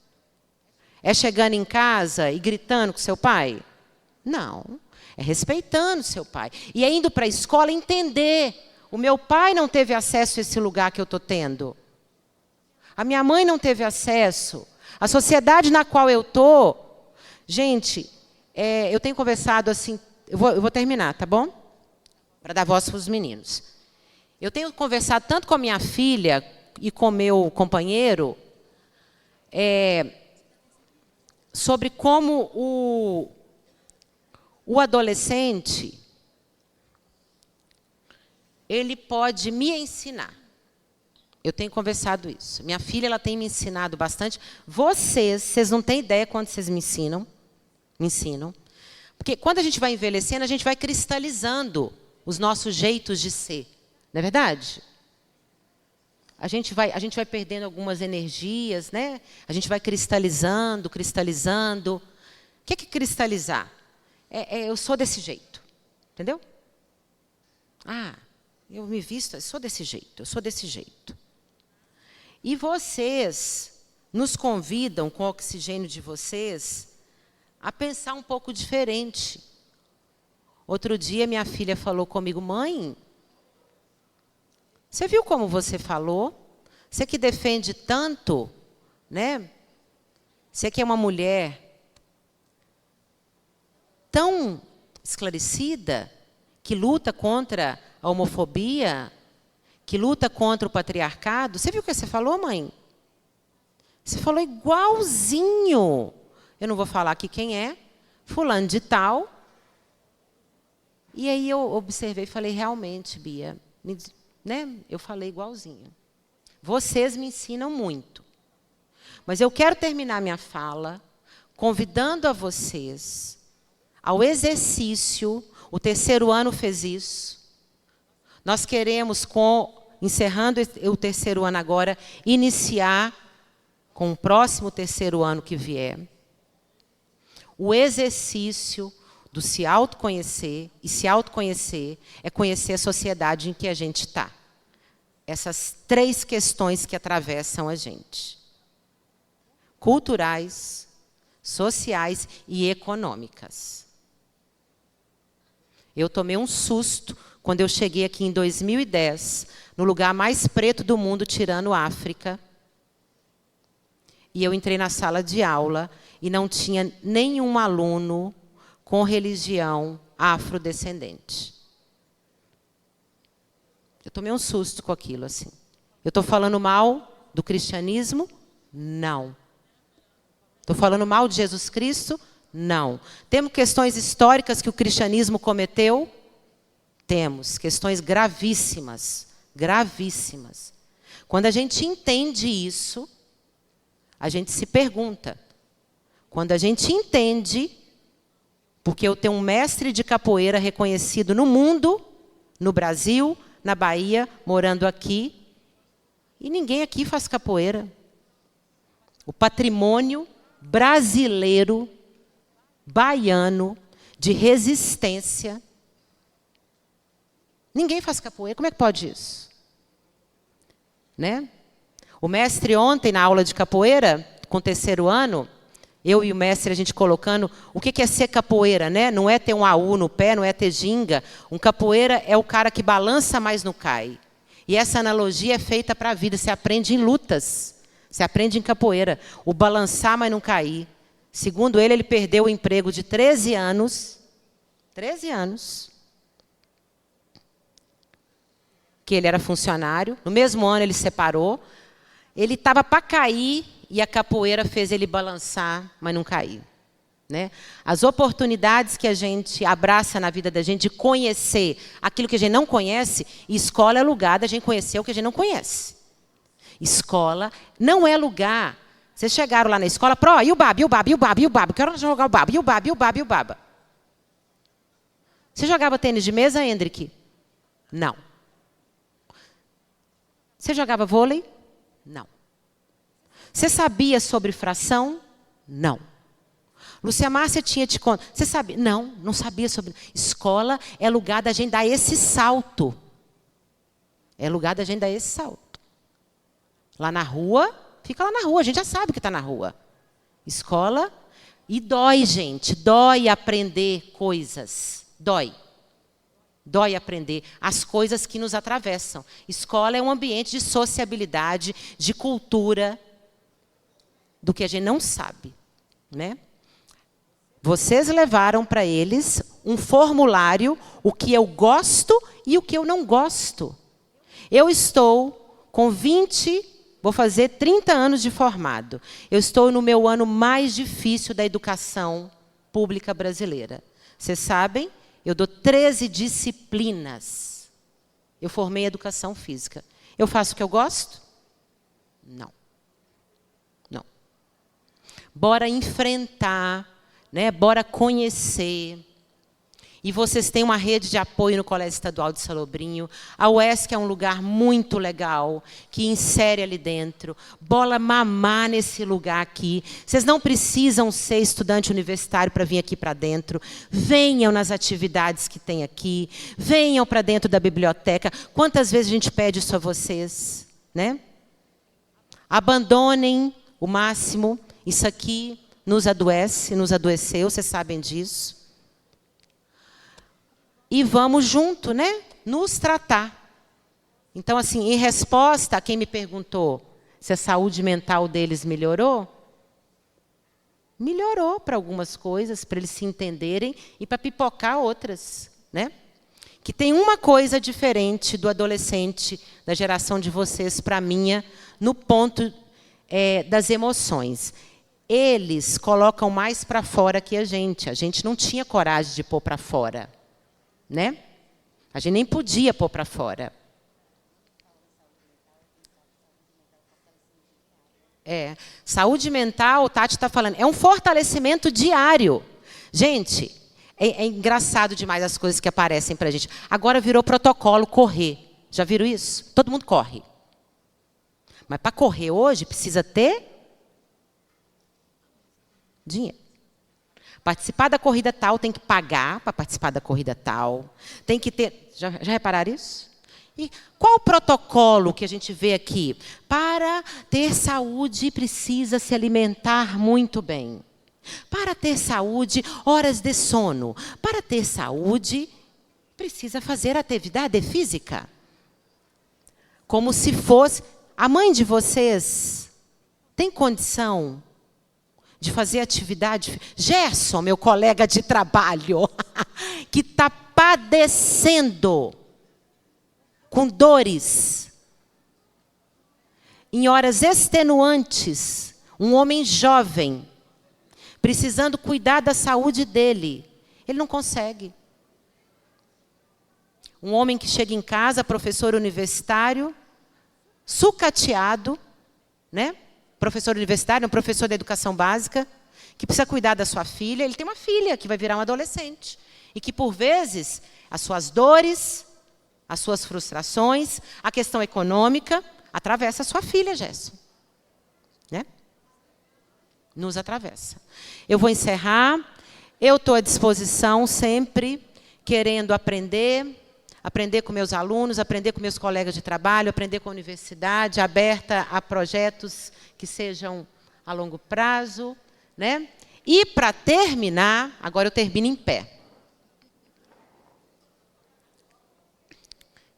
É chegando em casa e gritando com seu pai? Não. É respeitando seu pai. E é indo para a escola entender. O meu pai não teve acesso a esse lugar que eu estou tendo. A minha mãe não teve acesso. A sociedade na qual eu estou... Gente, eu tenho conversado assim... Eu vou terminar, tá bom? Para dar voz para os meninos. Eu tenho conversado tanto com a minha filha e com meu companheiro sobre como o adolescente ele pode me ensinar. Eu tenho conversado isso. Minha filha ela tem me ensinado bastante. Vocês não têm ideia quando vocês me ensinam. Porque quando a gente vai envelhecendo, a gente vai cristalizando os nossos jeitos de ser. Não é verdade? A gente vai perdendo algumas energias, né? A gente vai cristalizando. O que é cristalizar? Eu sou desse jeito. Entendeu? Eu me visto, eu sou desse jeito. E vocês nos convidam, com o oxigênio de vocês, a pensar um pouco diferente. Outro dia, minha filha falou comigo, mãe, você viu como você falou? Você que defende tanto, né? Você que é uma mulher tão esclarecida, que luta contra a homofobia, que luta contra o patriarcado. Você viu o que você falou, mãe? Você falou igualzinho. Eu não vou falar aqui quem é, fulano de tal. E aí eu observei e falei, realmente, Bia, né? Eu falei igualzinho. Vocês me ensinam muito. Mas eu quero terminar minha fala convidando a vocês ao exercício. O terceiro ano fez isso. Nós queremos, encerrando o terceiro ano agora, iniciar com o próximo terceiro ano que vier, o exercício do se autoconhecer, e se autoconhecer é conhecer a sociedade em que a gente está. Essas 3 questões que atravessam a gente. Culturais, sociais e econômicas. Eu tomei um susto quando eu cheguei aqui em 2010, no lugar mais preto do mundo, tirando África. E eu entrei na sala de aula e não tinha nenhum aluno com religião afrodescendente. Eu tomei um susto com aquilo, assim. Eu estou falando mal do cristianismo? Não. Estou falando mal de Jesus Cristo? Não. Temos questões históricas que o cristianismo cometeu? Temos. Questões gravíssimas. Gravíssimas. Quando a gente entende isso, a gente se pergunta. Quando a gente entende, porque eu tenho um mestre de capoeira reconhecido no mundo, no Brasil, na Bahia, morando aqui, e ninguém aqui faz capoeira. o patrimônio brasileiro, baiano, de resistência. Ninguém faz capoeira, como é que pode isso? Né? O mestre ontem, na aula de capoeira, com o 3º ano, eu e o mestre, a gente colocando o que é ser capoeira, né? Não é ter um AU no pé, não é ter ginga. Um capoeira é o cara que balança, mas não cai. E essa analogia é feita para a vida. Você aprende em lutas. Você aprende em capoeira. O balançar, mas não cair. Segundo ele, ele perdeu o emprego de 13 anos. 13 anos. Que ele era funcionário. No mesmo ano, ele separou. Ele estava para cair e a capoeira fez ele balançar, mas não cair. Né? As oportunidades que a gente abraça na vida da gente de conhecer aquilo que a gente não conhece, escola é lugar da gente conhecer o que a gente não conhece. Escola não é lugar. Vocês chegaram lá na escola, e o baba, e o baba, e o baba, e o baba. Quero jogar o baba, e o baba, e o baba, e o baba. Você jogava tênis de mesa, Hendrik? Não. Você jogava vôlei? Não. Você sabia sobre fração? Não. Lúcia Márcia tinha te contado. Você sabia? Não, não sabia sobre. Escola é lugar da gente dar esse salto. É lugar da gente dar esse salto. Lá na rua, fica lá na rua, a gente já sabe que está na rua. Escola, e dói, gente, dói aprender coisas. Dói. Dói aprender as coisas que nos atravessam. Escola é um ambiente de sociabilidade, de cultura, do que a gente não sabe, né? Vocês levaram para eles um formulário, o que eu gosto e o que eu não gosto. Eu estou com 20, vou fazer 30 anos de formado. Eu estou no meu ano mais difícil da educação pública brasileira. Vocês sabem, eu dou 13 disciplinas. Eu formei educação física. Eu faço o que eu gosto? Não. Bora enfrentar, né? Bora conhecer. E vocês têm uma rede de apoio no Colégio Estadual de Salobrinho. A UESC é um lugar muito legal, que insere ali dentro. Bora mamar nesse lugar aqui. Vocês não precisam ser estudante universitário para vir aqui para dentro. Venham nas atividades que tem aqui. Venham para dentro da biblioteca. Quantas vezes a gente pede isso a vocês, né? Abandonem o máximo. Isso aqui nos adoece, nos adoeceu, vocês sabem disso. E vamos junto, né? Nos tratar. Então, assim, em resposta a quem me perguntou se a saúde mental deles melhorou, melhorou para algumas coisas, para eles se entenderem e para pipocar outras, né? Que tem uma coisa diferente do adolescente, da geração de vocês para a minha, no ponto das emoções. Eles colocam mais para fora que a gente não tinha coragem de pôr para fora, né? A gente nem podia pôr para fora. Saúde mental, Tati está falando, é um fortalecimento diário. Gente, é engraçado demais as coisas que aparecem para a gente. Agora virou protocolo correr. Já viram isso? Todo mundo corre. Mas para correr hoje precisa ter dinheiro. Participar da corrida tal tem que pagar para participar da corrida tal. Tem que ter. Já repararam isso? E qual o protocolo que a gente vê aqui? Para ter saúde, precisa se alimentar muito bem. Para ter saúde, horas de sono. Para ter saúde, precisa fazer atividade física. Como se fosse. A mãe de vocês tem condição de fazer atividade? Gerson, meu colega de trabalho, que está padecendo com dores, em horas extenuantes, um homem jovem, precisando cuidar da saúde dele, ele não consegue. Um homem que chega em casa, professor universitário, sucateado, né? Professor universitário, um professor da educação básica, que precisa cuidar da sua filha. Ele tem uma filha que vai virar um adolescente. E que, por vezes, as suas dores, as suas frustrações, a questão econômica, atravessa a sua filha, Gerson. Né? Nos atravessa. Eu vou encerrar. Eu estou à disposição sempre, querendo aprender com meus alunos, aprender com meus colegas de trabalho, aprender com a universidade, aberta a projetos que sejam a longo prazo, né? E, para terminar, agora eu termino em pé.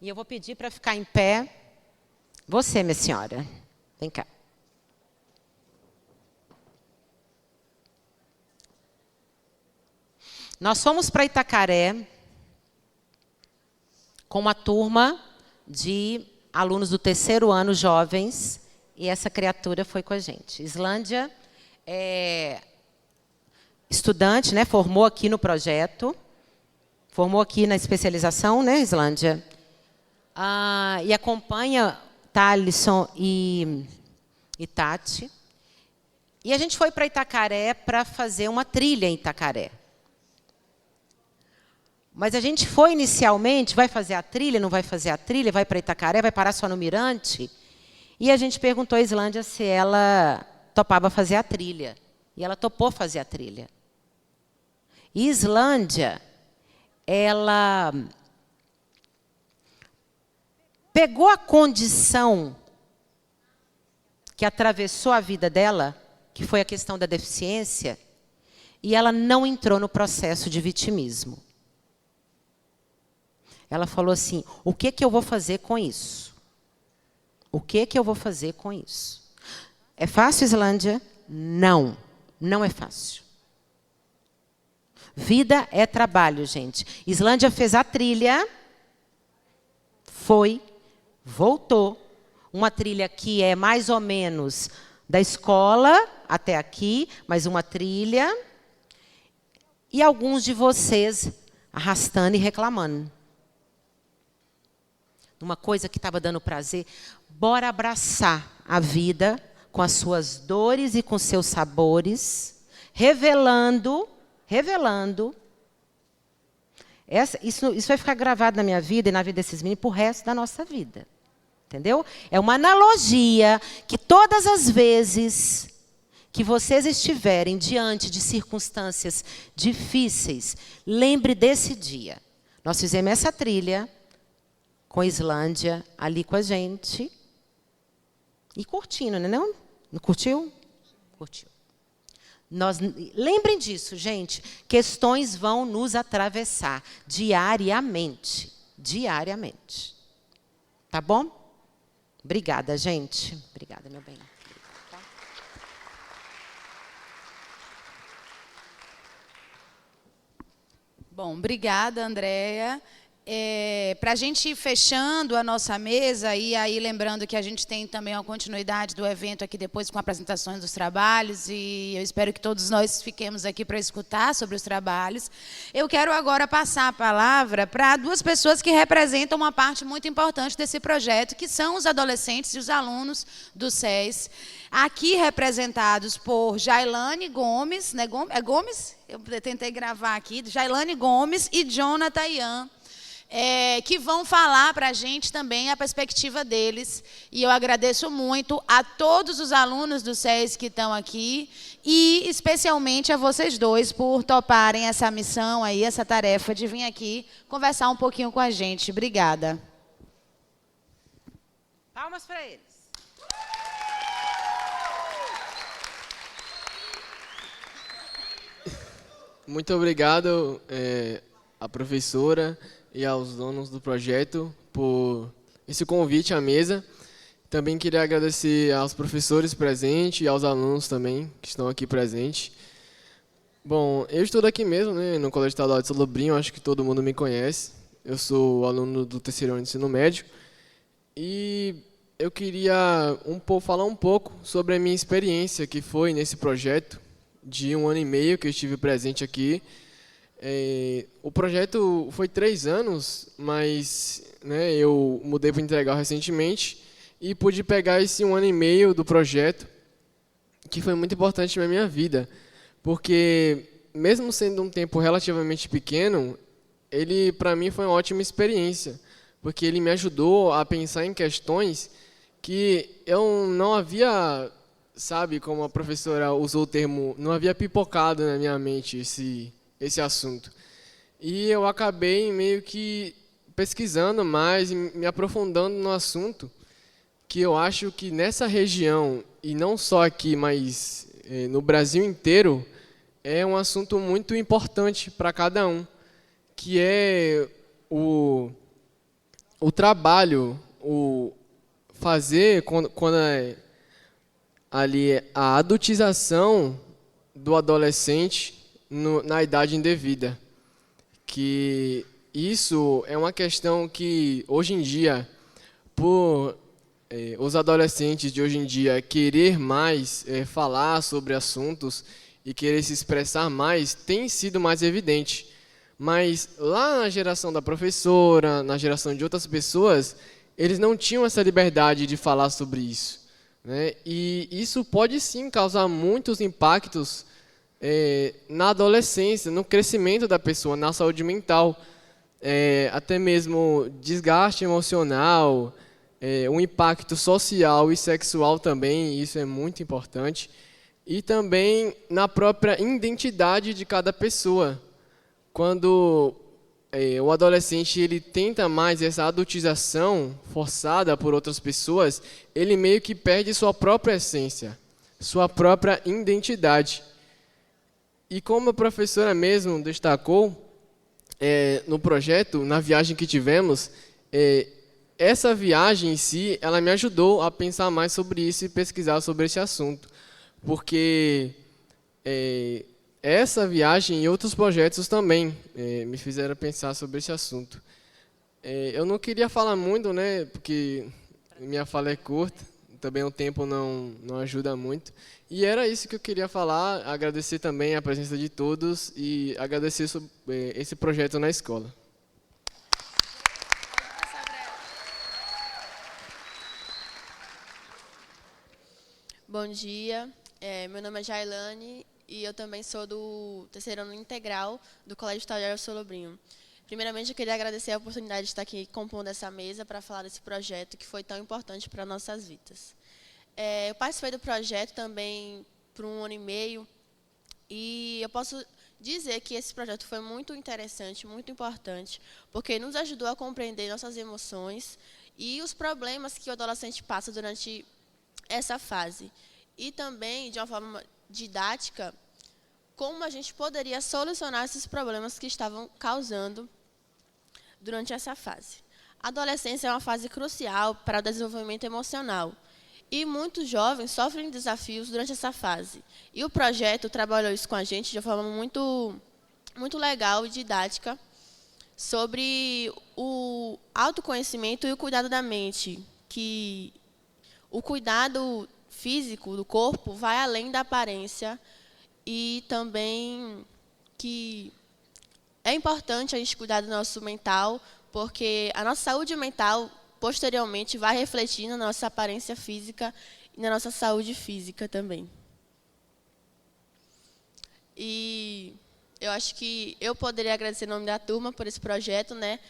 E eu vou pedir para ficar em pé. Você, minha senhora. Vem cá. Nós fomos para Itacaré com uma turma de alunos do 3º ano, jovens, e essa criatura foi com a gente. Islândia é estudante, né, formou aqui no projeto, formou aqui na especialização, né, Islândia? E acompanha Thalisson e Tati. E a gente foi para Itacaré para fazer uma trilha em Itacaré. Mas a gente foi inicialmente, vai fazer a trilha, não vai fazer a trilha, vai para Itacaré, vai parar só no Mirante. E a gente perguntou à Islândia se ela topava fazer a trilha. E ela topou fazer a trilha. E Islândia, ela pegou a condição que atravessou a vida dela, que foi a questão da deficiência, e ela não entrou no processo de vitimismo. Ela falou assim, o que que eu vou fazer com isso? O que que eu vou fazer com isso? É fácil, Islândia? Não, não é fácil. Vida é trabalho, gente. Islândia fez a trilha, foi, voltou. Uma trilha que é mais ou menos da escola até aqui, mais uma trilha. E alguns de vocês arrastando e reclamando. Uma coisa que estava dando prazer. Bora abraçar a vida com as suas dores e com seus sabores, revelando. Isso vai ficar gravado na minha vida e na vida desses meninos para o resto da nossa vida. Entendeu? É uma analogia que todas as vezes que vocês estiverem diante de circunstâncias difíceis, lembre desse dia. Nós fizemos essa trilha com a Islândia ali com a gente e curtindo, né? Não curtiu? Curtiu. Lembrem disso, gente. Questões vão nos atravessar diariamente. Diariamente. Tá bom? Obrigada, gente. Obrigada, meu bem. Bom, obrigada, Andréia. Para a gente ir fechando a nossa mesa, e aí lembrando que a gente tem também uma continuidade do evento aqui depois com apresentações dos trabalhos, e eu espero que todos nós fiquemos aqui para escutar sobre os trabalhos. Eu quero agora passar a palavra para duas pessoas que representam uma parte muito importante desse projeto, que são os adolescentes e os alunos do SES, aqui representados por Jailane Gomes, né? É Gomes? Eu tentei gravar aqui, Jailane Gomes e Jonathan Ian. Que vão falar para a gente também a perspectiva deles. E eu agradeço muito a todos os alunos do SES que estão aqui e especialmente a vocês dois por toparem essa missão aí, essa tarefa de vir aqui conversar um pouquinho com a gente. Obrigada. Palmas para eles. Muito obrigado à professora e aos donos do projeto por esse convite à mesa. Também queria agradecer aos professores presentes e aos alunos também que estão aqui presentes. Bom, eu estudo aqui mesmo, né, no Colégio Estadual de Solobrinho, acho que todo mundo me conhece. Eu sou aluno do 3º ano de ensino médio e eu queria falar um pouco sobre a minha experiência que foi nesse projeto de 1 ano e meio que eu estive presente aqui. O projeto foi 3 anos, mas né, eu mudei para o Integral recentemente e pude pegar esse 1 ano e meio do projeto, que foi muito importante na minha vida, porque mesmo sendo um tempo relativamente pequeno, ele para mim foi uma ótima experiência, porque ele me ajudou a pensar em questões que eu não havia sabe, como a professora usou o termo, não havia pipocado na minha mente esse assunto. E eu acabei meio que pesquisando mais e me aprofundando no assunto, que eu acho que nessa região, e não só aqui, mas no Brasil inteiro, é um assunto muito importante para cada um, que é o trabalho, o fazer quando ali a adultização do adolescente na idade indevida. Que isso é uma questão que, hoje em dia, por os adolescentes de hoje em dia querer mais falar sobre assuntos e querer se expressar mais, tem sido mais evidente. Mas lá na geração da professora, na geração de outras pessoas, eles não tinham essa liberdade de falar sobre isso, né? E isso pode sim causar muitos impactos na adolescência, no crescimento da pessoa, na saúde mental, até mesmo desgaste emocional, um impacto social e sexual também, isso é muito importante, e também na própria identidade de cada pessoa. Quando o adolescente ele tenta mais essa adultização forçada por outras pessoas, ele meio que perde sua própria essência, sua própria identidade. E como a professora mesmo destacou no projeto, na viagem que tivemos, essa viagem em si, ela me ajudou a pensar mais sobre isso e pesquisar sobre esse assunto. Porque essa viagem e outros projetos também me fizeram pensar sobre esse assunto. Eu não queria falar muito, né, porque minha fala é curta, também o tempo não ajuda muito. E era isso que eu queria falar, agradecer também a presença de todos e agradecer esse projeto na escola. Bom dia, meu nome é Jailane e eu também sou do terceiro ano integral do Colégio Estadual Solobrinho. Primeiramente, eu queria agradecer a oportunidade de estar aqui compondo essa mesa para falar desse projeto que foi tão importante para nossas vidas. Eu participei do projeto também por 1 ano e meio e eu posso dizer que esse projeto foi muito interessante, muito importante, porque nos ajudou a compreender nossas emoções e os problemas que o adolescente passa durante essa fase. E também, de uma forma didática, como a gente poderia solucionar esses problemas que estavam causando durante essa fase. A adolescência é uma fase crucial para o desenvolvimento emocional. E muitos jovens sofrem desafios durante essa fase. E o projeto trabalhou isso com a gente de uma forma muito, muito legal e didática sobre o autoconhecimento e o cuidado da mente, que o cuidado físico do corpo vai além da aparência e também que é importante a gente cuidar do nosso mental, porque a nossa saúde mental, posteriormente, vai refletir na nossa aparência física e na nossa saúde física também. E eu acho que eu poderia agradecer em nome da turma por esse projeto, né?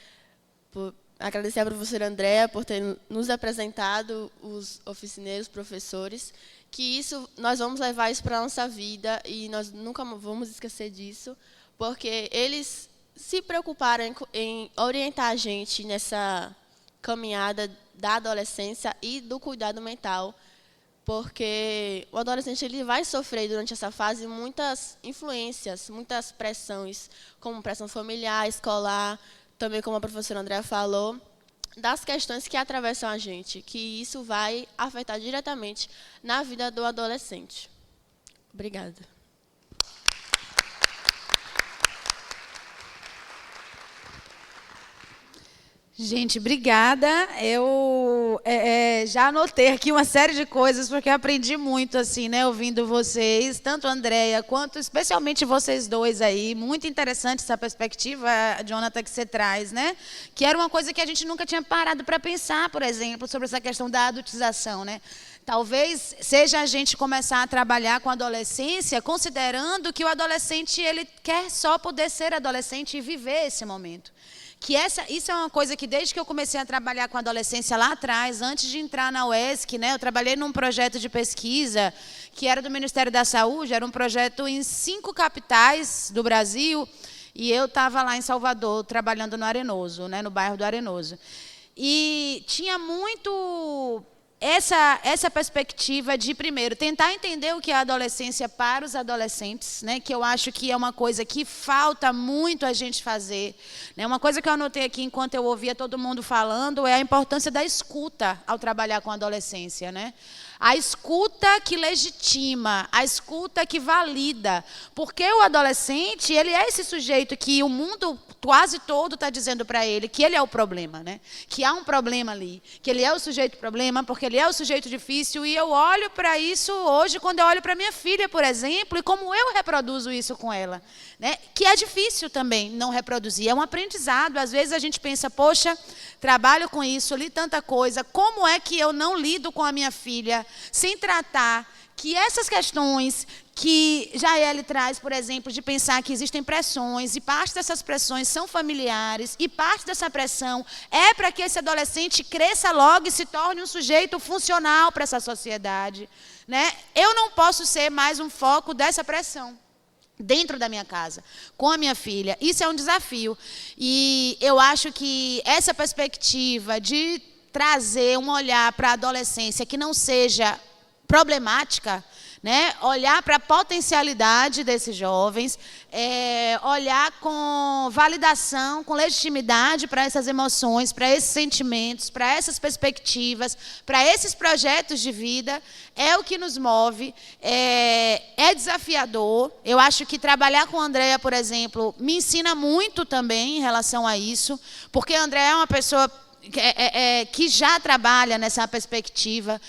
Agradecer à professora Andréa por ter nos apresentado os oficineiros, professores, que nós vamos levar isso para a nossa vida e nós nunca vamos esquecer disso, porque eles se preocuparam em orientar a gente nessa caminhada da adolescência e do cuidado mental, porque o adolescente ele vai sofrer durante essa fase muitas influências, muitas pressões, como pressão familiar, escolar, também como a professora Andréa falou, das questões que atravessam a gente, que isso vai afetar diretamente na vida do adolescente. Obrigada. Gente, obrigada. Eu já anotei aqui uma série de coisas, porque eu aprendi muito, assim, né, ouvindo vocês, tanto a Andréa quanto especialmente vocês dois aí. Muito interessante essa perspectiva, Jonathan, que você traz, né? Que era uma coisa que a gente nunca tinha parado para pensar, por exemplo, sobre essa questão da adultização, né? Talvez seja a gente começar a trabalhar com a adolescência, considerando que o adolescente ele quer só poder ser adolescente e viver esse momento. Isso é uma coisa que, desde que eu comecei a trabalhar com adolescência lá atrás, antes de entrar na UESC, né, eu trabalhei num projeto de pesquisa que era do Ministério da Saúde, era um projeto em 5 capitais do Brasil, e eu estava lá em Salvador, trabalhando no Arenoso, né, no bairro do Arenoso. E tinha muito essa perspectiva de, primeiro, tentar entender o que é a adolescência para os adolescentes, né, que eu acho que é uma coisa que falta muito a gente fazer. Né. Uma coisa que eu anotei aqui enquanto eu ouvia todo mundo falando é a importância da escuta ao trabalhar com a adolescência. Né. A escuta que legitima, a escuta que valida. Porque o adolescente, ele é esse sujeito que o mundo quase todo está dizendo para ele que ele é o problema, né? Que há um problema ali, que ele é o sujeito problema, porque ele é o sujeito difícil. E eu olho para isso hoje, quando eu olho para minha filha, por exemplo, e como eu reproduzo isso com ela. Né? Que é difícil também não reproduzir, é um aprendizado. Às vezes a gente pensa, poxa, trabalho com isso, li tanta coisa, como é que eu não lido com a minha filha sem tratar que essas questões que Jaele traz, por exemplo, de pensar que existem pressões, e parte dessas pressões são familiares, e parte dessa pressão é para que esse adolescente cresça logo e se torne um sujeito funcional para essa sociedade. Né? Eu não posso ser mais um foco dessa pressão dentro da minha casa, com a minha filha. Isso é um desafio. E eu acho que essa perspectiva de trazer um olhar para a adolescência que não seja problemática, né? Olhar para a potencialidade desses jovens, olhar com validação, com legitimidade para essas emoções, para esses sentimentos, para essas perspectivas, para esses projetos de vida, é o que nos move, é desafiador. Eu acho que trabalhar com a Andréa, por exemplo, me ensina muito também em relação a isso, porque a Andréa é uma pessoa que já trabalha nessa perspectiva,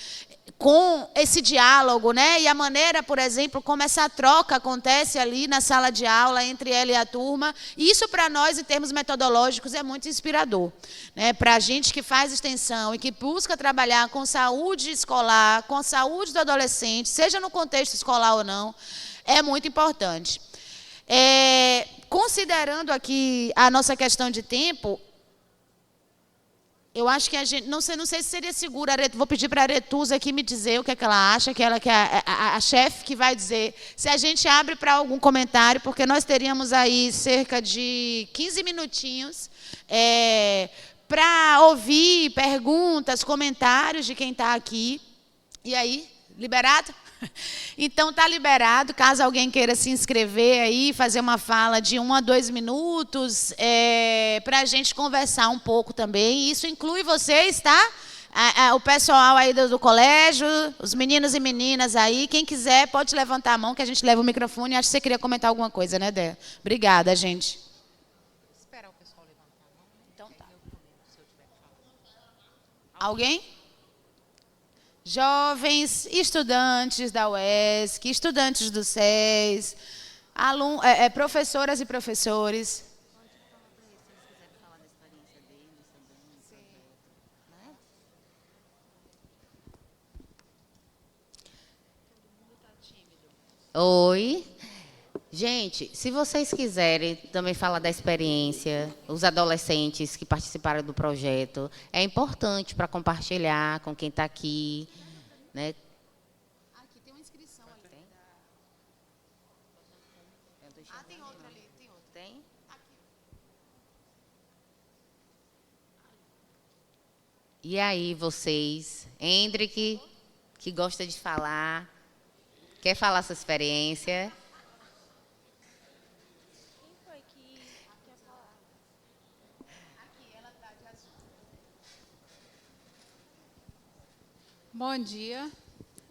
com esse diálogo, né? E a maneira, por exemplo, como essa troca acontece ali na sala de aula entre ela e a turma, isso para nós, em termos metodológicos, é muito inspirador. Né? Para a gente que faz extensão e que busca trabalhar com saúde escolar, com saúde do adolescente, seja no contexto escolar ou não, é muito importante. Considerando aqui a nossa questão de tempo, eu acho que a gente, não sei se seria seguro, vou pedir para a Aretusa aqui me dizer o que é que ela acha, que ela que é a chefe que vai dizer, se a gente abre para algum comentário, porque nós teríamos aí cerca de 15 minutinhos para ouvir perguntas, comentários de quem está aqui. E aí, liberado? Então, está liberado, caso alguém queira se inscrever aí, fazer uma fala de 1 a 2 minutos, para a gente conversar um pouco também. Isso inclui vocês, tá? O pessoal aí do colégio, os meninos e meninas aí. Quem quiser, pode levantar a mão, que a gente leva o microfone. Acho que você queria comentar alguma coisa, né, Dé? Obrigada, gente. Esperar o pessoal levantar a mão. Então tá. Alguém? Jovens, estudantes da UESC, estudantes do SES, professoras e professores. Oi. Gente, se vocês quiserem também falar da experiência, os adolescentes que participaram do projeto, é importante para compartilhar com quem está aqui. Né? Aqui tem uma inscrição ali. Tem? Tem outra ali, tem outra. Tem? E aí, vocês? Hendrik, que gosta de falar, quer falar sua experiência? Bom dia,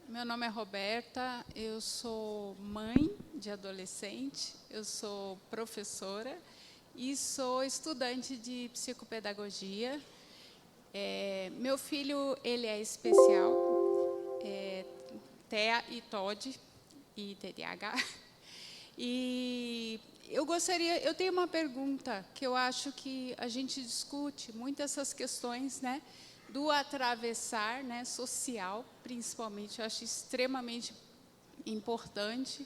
meu nome é Roberta, eu sou mãe de adolescente, eu sou professora e sou estudante de psicopedagogia. Meu filho, ele é especial, TEA e TOD e TDAH. E eu tenho uma pergunta que eu acho que a gente discute muito essas questões, né? Do atravessar, né, social, principalmente, eu acho extremamente importante.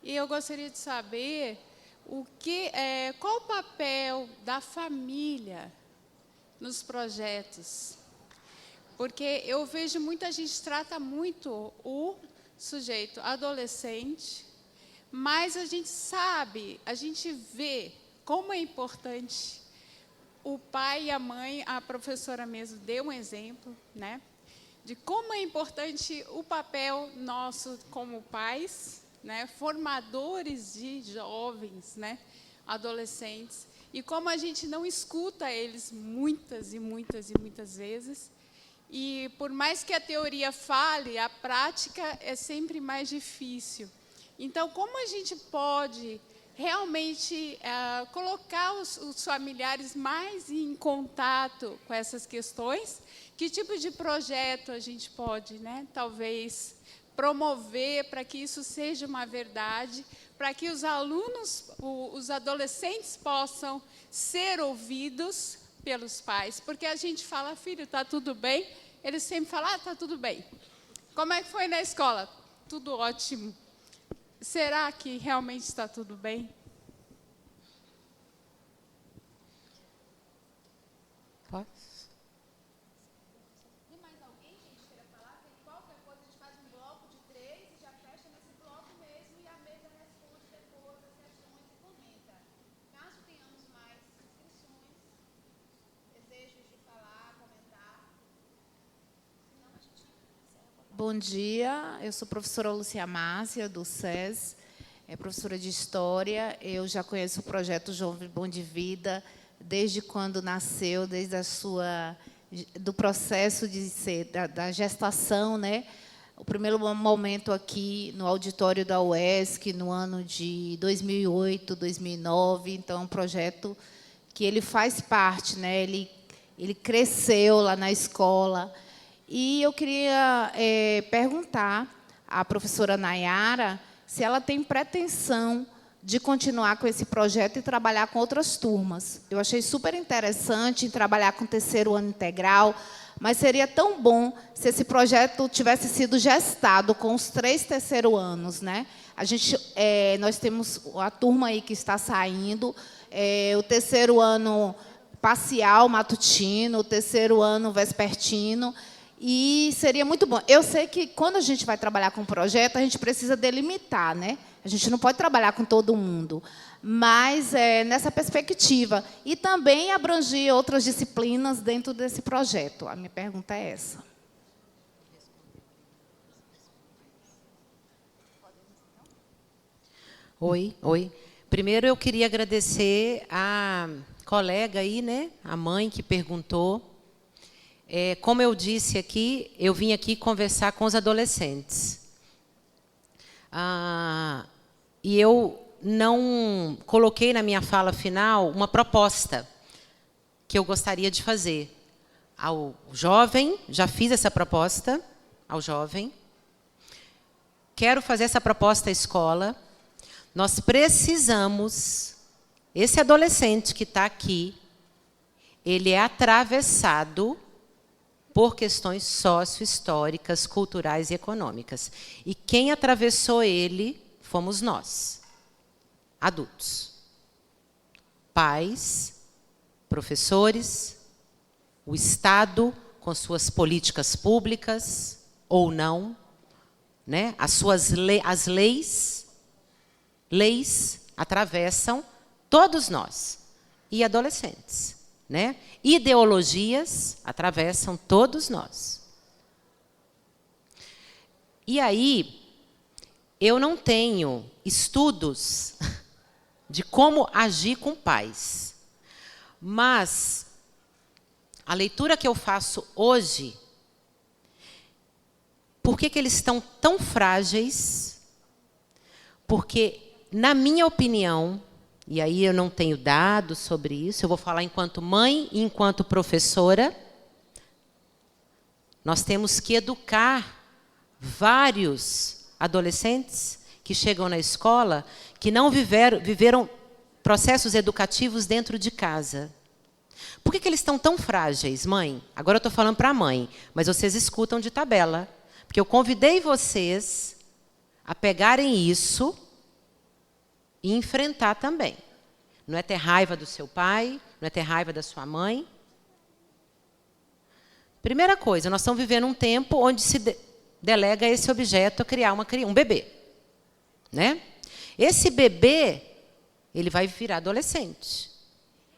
E eu gostaria de saber qual o papel da família nos projetos? Porque eu vejo muita gente trata muito o sujeito adolescente, mas a gente sabe, a gente vê como é importante o pai e a mãe. A professora mesmo deu um exemplo, né, de como é importante o papel nosso como pais, né, formadores de jovens, né, adolescentes, e como a gente não escuta eles muitas e muitas e muitas vezes. E por mais que a teoria fale, a prática é sempre mais difícil. Então, como a gente pode realmente colocar os familiares mais em contato com essas questões? Que tipo de projeto a gente pode, né, talvez, promover para que isso seja uma verdade, para que os alunos, os adolescentes possam ser ouvidos pelos pais? Porque a gente fala, filho, está tudo bem? Eles sempre falam, está tudo bem. Como é que foi na escola? Tudo ótimo. Será que realmente está tudo bem? Pode? Tem mais alguém, gente, queira falar? Tem qualquer coisa, a gente faz um bloco de 3 e já fecha nesse bloco mesmo, e a mesa responde depois as questões e comenta. Caso tenhamos mais inscrições, desejos de falar, comentar. Senão a gente encerra. Bom dia, eu sou professora Lúcia Márcia, do SES, professora de História. Eu já conheço o projeto Jovem Bom de Vida desde quando nasceu, desde do processo da gestação, né? O primeiro momento aqui no auditório da UESC, no ano de 2008, 2009. Então, é um projeto que ele faz parte, né? Ele cresceu lá na escola. E eu queria perguntar à professora Nayara se ela tem pretensão de continuar com esse projeto e trabalhar com outras turmas. Eu achei super interessante em trabalhar com o terceiro ano integral, mas seria tão bom se esse projeto tivesse sido gestado com os 3 terceiros anos, né? Nós temos a turma aí que está saindo, o terceiro ano parcial matutino, o terceiro ano vespertino. E seria muito bom. Eu sei que, quando a gente vai trabalhar com um projeto, a gente precisa delimitar, né? A gente não pode trabalhar com todo mundo, mas nessa perspectiva. E também abranger outras disciplinas dentro desse projeto. A minha pergunta é essa. Oi. Primeiro, eu queria agradecer a colega aí, né? A mãe que perguntou. Como eu disse aqui, eu vim aqui conversar com os adolescentes. E eu não coloquei na minha fala final uma proposta que eu gostaria de fazer. Ao jovem, já fiz essa proposta ao jovem. Quero fazer essa proposta à escola. Nós precisamos, esse adolescente que está aqui, ele é atravessado por questões sócio-históricas, culturais e econômicas. E quem atravessou ele fomos nós, adultos. Pais, professores, o Estado, com suas políticas públicas, ou não, né? As leis atravessam todos nós, e adolescentes. Né? Ideologias atravessam todos nós. E aí, eu não tenho estudos de como agir com pais, mas a leitura que eu faço hoje, por que eles estão tão frágeis? Porque, na minha opinião, e aí eu não tenho dados sobre isso, eu vou falar enquanto mãe e enquanto professora. Nós temos que educar vários adolescentes que chegam na escola que não viveram processos educativos dentro de casa. Por que eles estão tão frágeis, mãe? Agora eu estou falando para a mãe, mas vocês escutam de tabela. Porque eu convidei vocês a pegarem isso e enfrentar também. Não é ter raiva do seu pai, não é ter raiva da sua mãe. Primeira coisa, nós estamos vivendo um tempo onde se delega esse objeto a criar um bebê. Né? Esse bebê, ele vai virar adolescente.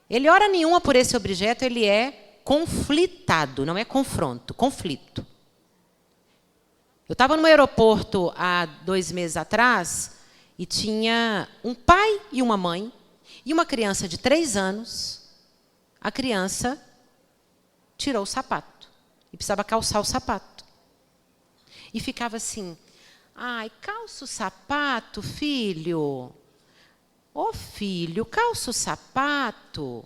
Ele, hora nenhuma, por esse objeto, ele é conflitado, não é confronto, conflito. Eu estava no aeroporto há 2 meses atrás e tinha um pai e uma mãe e uma criança de 3 anos. A criança tirou o sapato e precisava calçar o sapato. E ficava assim, ai, calça o sapato, filho. Ô, filho, calça o sapato.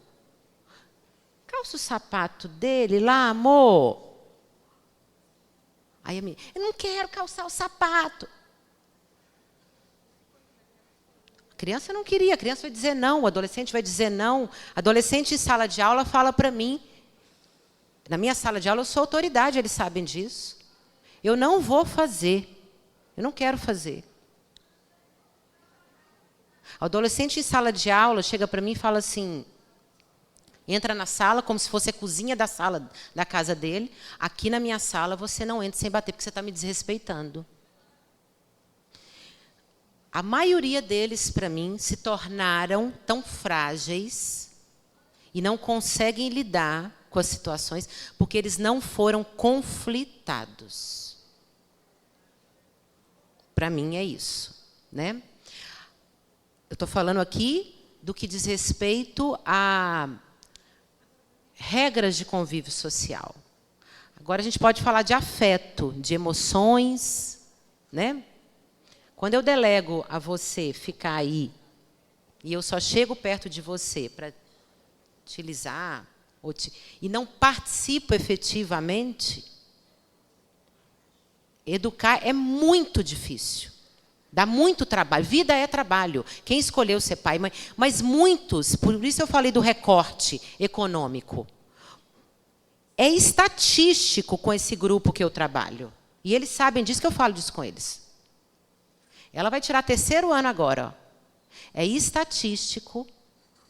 Calça o sapato dele lá, amor. Aí a minha, eu não quero calçar o sapato. A criança não queria, a criança vai dizer não, o adolescente vai dizer não. Adolescente em sala de aula fala para mim, na minha sala de aula eu sou autoridade, eles sabem disso. Eu não vou fazer, eu não quero fazer. O adolescente em sala de aula chega para mim e fala assim, entra na sala como se fosse a cozinha da sala da casa dele. Aqui na minha sala você não entra sem bater, porque você está me desrespeitando. A maioria deles, para mim, se tornaram tão frágeis e não conseguem lidar com as situações porque eles não foram conflitados. Para mim é isso, né? Eu estou falando aqui do que diz respeito a regras de convívio social. Agora a gente pode falar de afeto, de emoções, né? Quando eu delego a você ficar aí e eu só chego perto de você para utilizar e não participo efetivamente, educar é muito difícil. Dá muito trabalho. Vida é trabalho. Quem escolheu ser pai, mãe? Mas muitos, por isso eu falei do recorte econômico. É estatístico com esse grupo que eu trabalho. E eles sabem disso, que eu falo disso com eles. Ela vai tirar 3º ano agora. Ó. É estatístico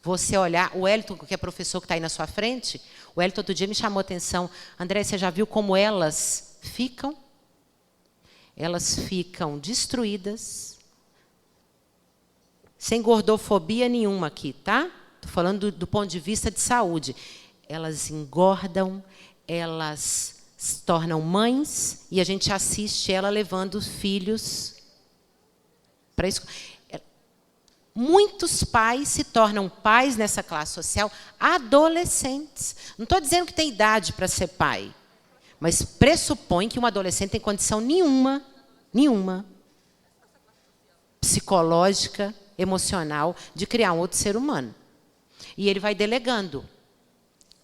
você olhar. O Wellington, que é professor que está aí na sua frente, o Wellington outro dia me chamou a atenção. André, você já viu como elas ficam? Elas ficam destruídas, sem gordofobia nenhuma aqui, tá? Estou falando do ponto de vista de saúde. Elas engordam, elas se tornam mães e a gente assiste ela levando os filhos para a escola. Muitos pais se tornam pais nessa classe social adolescentes. Não estou dizendo que tem idade para ser pai. Mas pressupõe que um adolescente tem condição nenhuma, psicológica, emocional, de criar um outro ser humano. E ele vai delegando.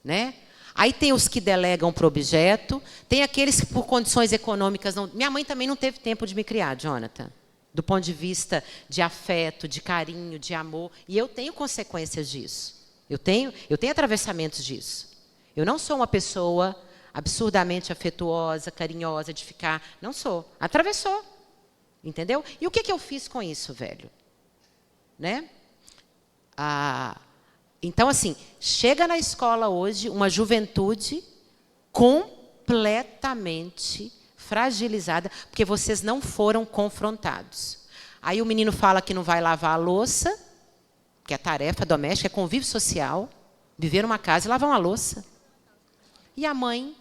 Né? Aí tem os que delegam para o objeto, tem aqueles que, por condições econômicas, não... Minha mãe também não teve tempo de me criar, Jonathan. Do ponto de vista de afeto, de carinho, de amor. E eu tenho consequências disso. Eu tenho atravessamentos disso. Eu não sou uma pessoa absurdamente afetuosa, carinhosa, de ficar... Não sou. Atravessou. Entendeu? E o que eu fiz com isso, velho? Né? Então, assim, chega na escola hoje uma juventude completamente fragilizada, porque vocês não foram confrontados. Aí o menino fala que não vai lavar a louça, que é tarefa doméstica, é convívio social, viver numa casa e lavar uma louça. E a mãe...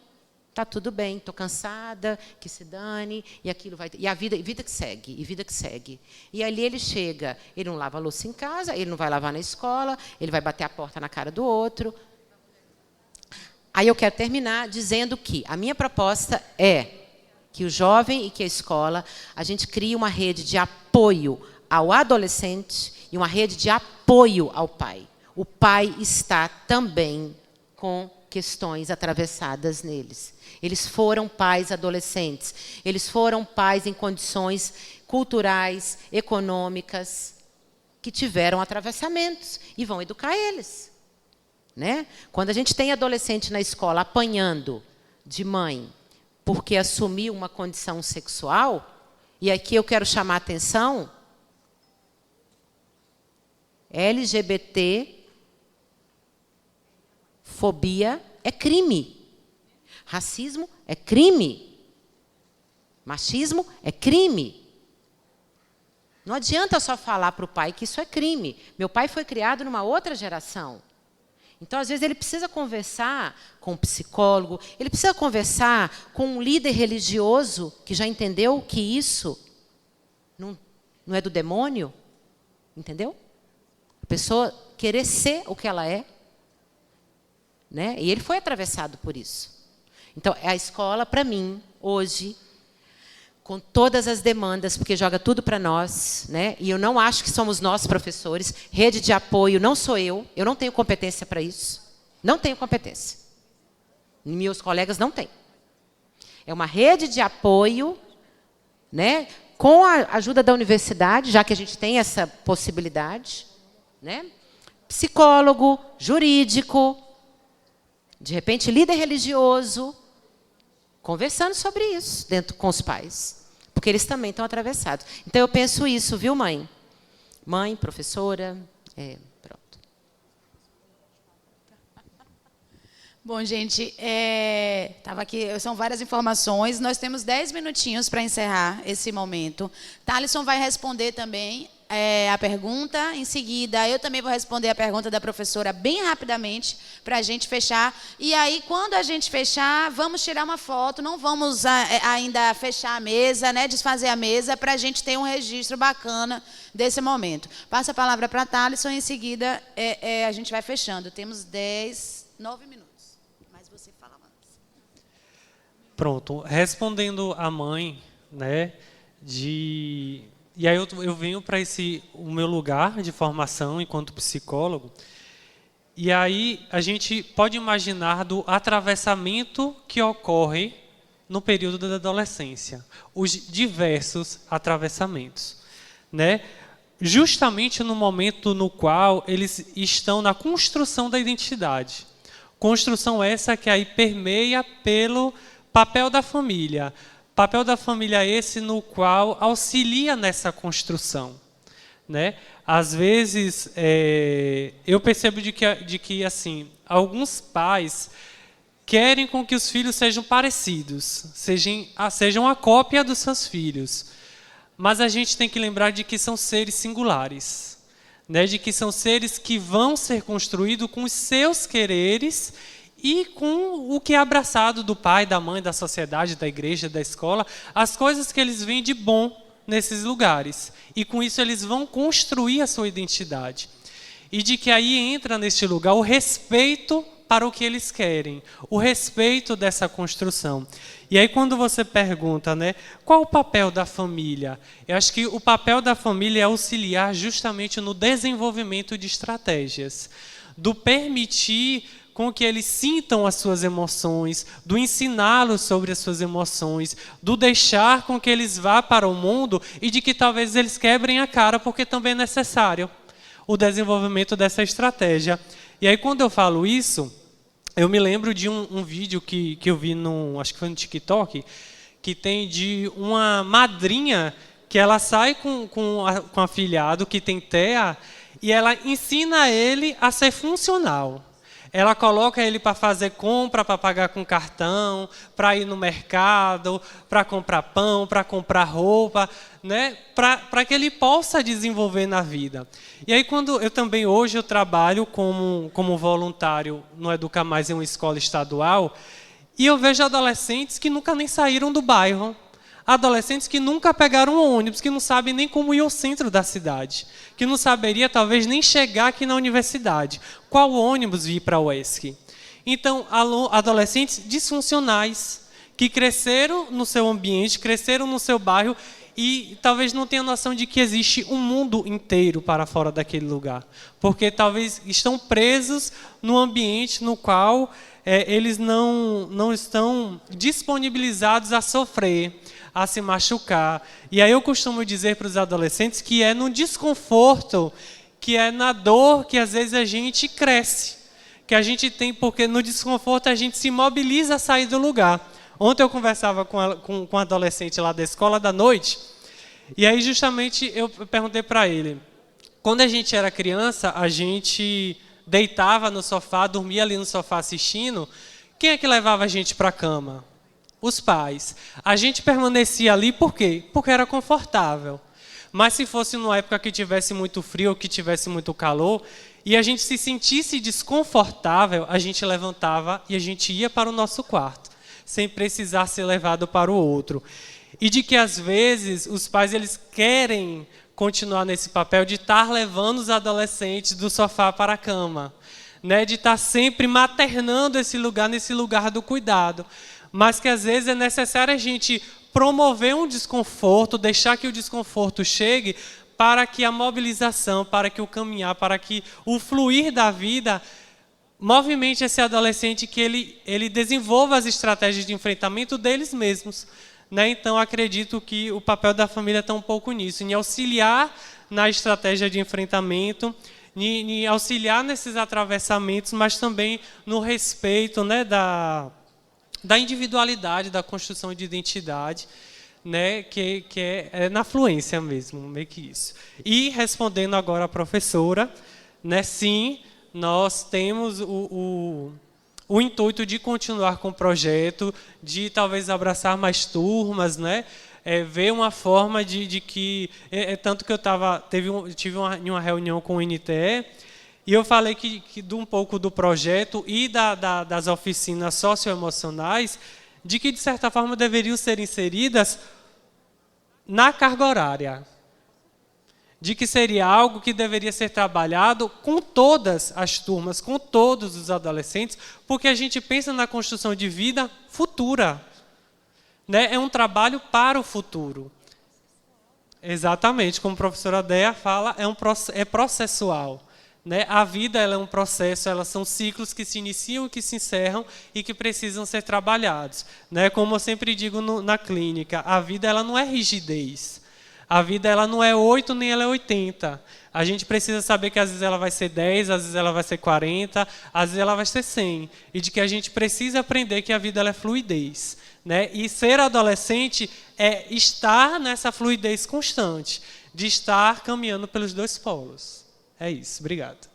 Tá tudo bem, estou cansada, que se dane, e aquilo vai... E a vida que segue, e vida que segue. E ali ele chega, ele não lava a louça em casa, ele não vai lavar na escola, ele vai bater a porta na cara do outro. Aí eu quero terminar dizendo que a minha proposta é que o jovem e que a escola, a gente crie uma rede de apoio ao adolescente e uma rede de apoio ao pai. O pai está também com questões atravessadas neles. Eles foram pais adolescentes. Eles foram pais em condições culturais, econômicas, que tiveram atravessamentos e vão educar eles. Né? Quando a gente tem adolescente na escola apanhando de mãe porque assumiu uma condição sexual, e aqui eu quero chamar a atenção, LGBT, fobia é crime. Racismo é crime. Machismo é crime. Não adianta só falar para o pai que isso é crime. Meu pai foi criado numa outra geração. Então, às vezes, ele precisa conversar com um psicólogo, ele precisa conversar com um líder religioso que já entendeu que isso não é do demônio. Entendeu? A pessoa querer ser o que ela é. Né? E ele foi atravessado por isso. Então, a escola, para mim, hoje, com todas as demandas, porque joga tudo para nós, né? E eu não acho que somos nós, professores. Rede de apoio não sou eu não tenho competência para isso. Não tenho competência. Meus colegas não têm. É uma rede de apoio, né? Com a ajuda da universidade, já que a gente tem essa possibilidade, né? Psicólogo, jurídico, de repente líder religioso, conversando sobre isso dentro com os pais, porque eles também estão atravessados. Então, eu penso isso, viu, mãe? Mãe, professora, pronto. Bom, gente, tava aqui, são várias informações. Nós temos 10 minutinhos para encerrar esse momento. Thalisson vai responder também a pergunta. Em seguida, eu também vou responder a pergunta da professora bem rapidamente, para a gente fechar. E aí, quando a gente fechar, vamos tirar uma foto. Não vamos ainda fechar a mesa, né, desfazer a mesa, para a gente ter um registro bacana desse momento. Passa a palavra para a Thalisson e, em seguida, a gente vai fechando. Temos 9 minutos. Mas você fala antes. Pronto. Respondendo a mãe, né, E aí eu venho para o meu lugar de formação enquanto psicólogo, e aí a gente pode imaginar do atravessamento que ocorre no período da adolescência, os diversos atravessamentos, né? Justamente no momento no qual eles estão na construção da identidade. Construção essa que aí permeia pelo papel da família. Papel da família esse no qual auxilia nessa construção, né? Às vezes, eu percebo de que assim, alguns pais querem com que os filhos sejam parecidos, sejam a cópia dos seus filhos. Mas a gente tem que lembrar de que são seres singulares, né? De que são seres que vão ser construídos com os seus quereres e com o que é abraçado do pai, da mãe, da sociedade, da igreja, da escola, as coisas que eles veem de bom nesses lugares. E com isso eles vão construir a sua identidade. E de que aí entra neste lugar o respeito para o que eles querem, o respeito dessa construção. E aí quando você pergunta, né, qual o papel da família? Eu acho que o papel da família é auxiliar justamente no desenvolvimento de estratégias, do permitir com que eles sintam as suas emoções, do ensiná-los sobre as suas emoções, do deixar com que eles vá para o mundo e de que talvez eles quebrem a cara, porque também é necessário o desenvolvimento dessa estratégia. E aí, quando eu falo isso, eu me lembro de um vídeo que eu vi, acho que foi no TikTok, que tem de uma madrinha que ela sai com afilhado que tem TEA e ela ensina ele a ser funcional. Ela coloca ele para fazer compra, para pagar com cartão, para ir no mercado, para comprar pão, para comprar roupa, né? Para que ele possa desenvolver na vida. E aí, quando hoje eu trabalho como voluntário no Educa Mais em uma escola estadual, e eu vejo adolescentes que nunca nem saíram do bairro, adolescentes que nunca pegaram um ônibus, que não sabem nem como ir ao centro da cidade, que não saberia talvez nem chegar aqui na universidade. Qual ônibus vir para a UESC? Então, adolescentes disfuncionais, que cresceram no seu ambiente, cresceram no seu bairro e talvez não tenham noção de que existe um mundo inteiro para fora daquele lugar. Porque talvez estão presos no ambiente no qual eles não estão disponibilizados a sofrer, a se machucar. E aí eu costumo dizer para os adolescentes que é no desconforto, que é na dor que às vezes a gente cresce, que a gente tem, porque no desconforto a gente se mobiliza a sair do lugar. Ontem eu conversava com um adolescente lá da escola da noite, e aí justamente eu perguntei para ele, quando a gente era criança, a gente deitava no sofá, dormia ali no sofá assistindo. Quem é que levava a gente para a cama? Os pais. A gente permanecia ali por quê? Porque era confortável. Mas se fosse numa época que tivesse muito frio ou que tivesse muito calor, e a gente se sentisse desconfortável, a gente levantava e a gente ia para o nosso quarto, sem precisar ser levado para o outro. E de que, às vezes, os pais eles querem continuar nesse papel de estar levando os adolescentes do sofá para a cama, né? De estar sempre maternando esse lugar, nesse lugar do cuidado. Mas que, às vezes, é necessário a gente promover um desconforto, deixar que o desconforto chegue, para que a mobilização, para que o caminhar, para que o fluir da vida movimente esse adolescente, que ele desenvolva as estratégias de enfrentamento deles mesmos. Né? Então, acredito que o papel da família está um pouco nisso, em auxiliar na estratégia de enfrentamento, em auxiliar nesses atravessamentos, mas também no respeito, né, da individualidade, da construção de identidade, né, que é na fluência mesmo, meio que isso. E respondendo agora à professora, né, sim, nós temos o intuito de continuar com o projeto, de talvez abraçar mais turmas, né, ver uma forma de que... tanto que eu tive uma reunião com o NTE, e eu falei que de um pouco do projeto e das oficinas socioemocionais, de que, de certa forma, deveriam ser inseridas na carga horária. De que seria algo que deveria ser trabalhado com todas as turmas, com todos os adolescentes, porque a gente pensa na construção de vida futura. Né? É um trabalho para o futuro. Exatamente, como a professora Dea fala, é processual. Né? A vida ela é um processo, elas são ciclos que se iniciam e que se encerram e que precisam ser trabalhados. Né? Como eu sempre digo na clínica, a vida ela não é rigidez. A vida ela não é 8 nem ela é 80. A gente precisa saber que às vezes ela vai ser 10, às vezes ela vai ser 40, às vezes ela vai ser 100. E de que a gente precisa aprender que a vida ela é fluidez. Né? E ser adolescente é estar nessa fluidez constante, de estar caminhando pelos dois polos. É isso, obrigado.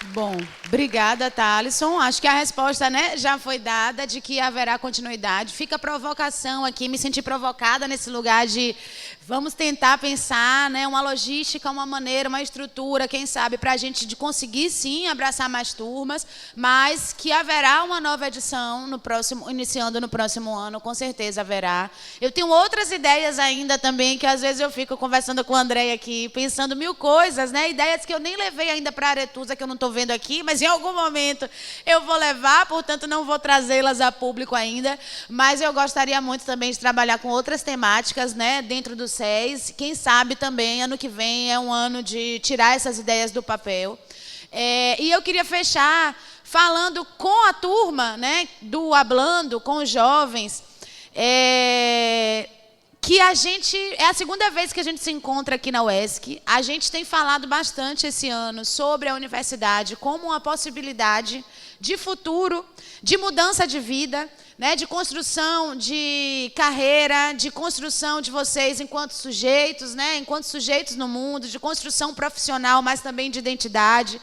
Bom, obrigada, Thalisson. Acho que a resposta, né, já foi dada, de que haverá continuidade. Fica a provocação aqui, me senti provocada nesse lugar de vamos tentar pensar, né, uma logística, uma maneira, uma estrutura, quem sabe, para a gente de conseguir, sim, abraçar mais turmas, mas que haverá uma nova edição iniciando no próximo ano, com certeza haverá. Eu tenho outras ideias ainda também, que às vezes eu fico conversando com o André aqui, pensando mil coisas, né, ideias que eu nem levei ainda para a Aretusa, que eu não estou vendo aqui, mas em algum momento eu vou levar, portanto não vou trazê-las a público ainda, mas eu gostaria muito também de trabalhar com outras temáticas, né, dentro do SES. Quem sabe também ano que vem é um ano de tirar essas ideias do papel. E eu queria fechar falando com a turma, né, do Hablando, com os jovens, que a gente, é a segunda vez que a gente se encontra aqui na UESC. A gente tem falado bastante esse ano sobre a universidade como uma possibilidade de futuro, de mudança de vida, né, de construção de carreira, de construção de vocês enquanto sujeitos, né, enquanto sujeitos no mundo, de construção profissional, mas também de identidade,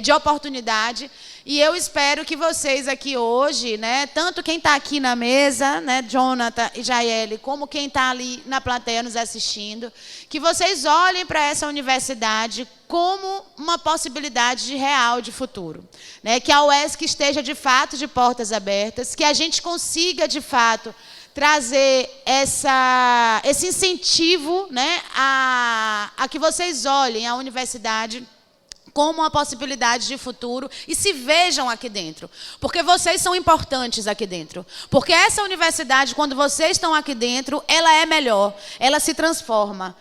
de oportunidade. E eu espero que vocês aqui hoje, né, tanto quem está aqui na mesa, né, Jonathan e Jaele, como quem está ali na plateia nos assistindo, que vocês olhem para essa universidade como uma possibilidade real de futuro. Né, que a UESC esteja, de fato, de portas abertas, que a gente consiga, de fato, trazer esse incentivo, né, a que vocês olhem a universidade como uma possibilidade de futuro e se vejam aqui dentro. Porque vocês são importantes aqui dentro. Porque essa universidade, quando vocês estão aqui dentro, ela é melhor, ela se transforma.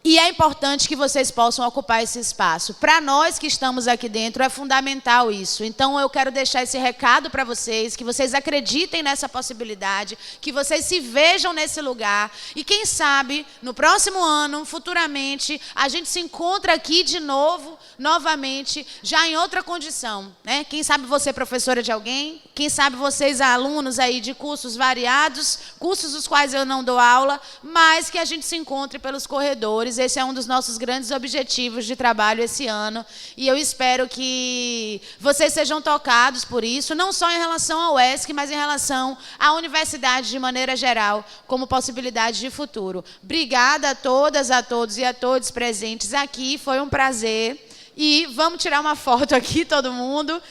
E é importante que vocês possam ocupar esse espaço. Para nós que estamos aqui dentro, é fundamental isso. Então, eu quero deixar esse recado para vocês, que vocês acreditem nessa possibilidade, que vocês se vejam nesse lugar. E quem sabe, no próximo ano, futuramente, a gente se encontra aqui de novo, novamente, já em outra condição, né? Quem sabe você é professora de alguém, quem sabe vocês alunos aí de cursos variados, cursos dos quais eu não dou aula, mas que a gente se encontre pelos corredores. Esse é um dos nossos grandes objetivos de trabalho esse ano. E eu espero que vocês sejam tocados por isso, não só em relação ao UESC, mas em relação à universidade de maneira geral, como possibilidade de futuro. Obrigada a todas, a todos e a todos presentes aqui. Foi um prazer. E vamos tirar uma foto aqui, todo mundo.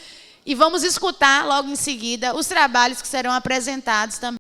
E vamos escutar logo em seguida os trabalhos que serão apresentados também.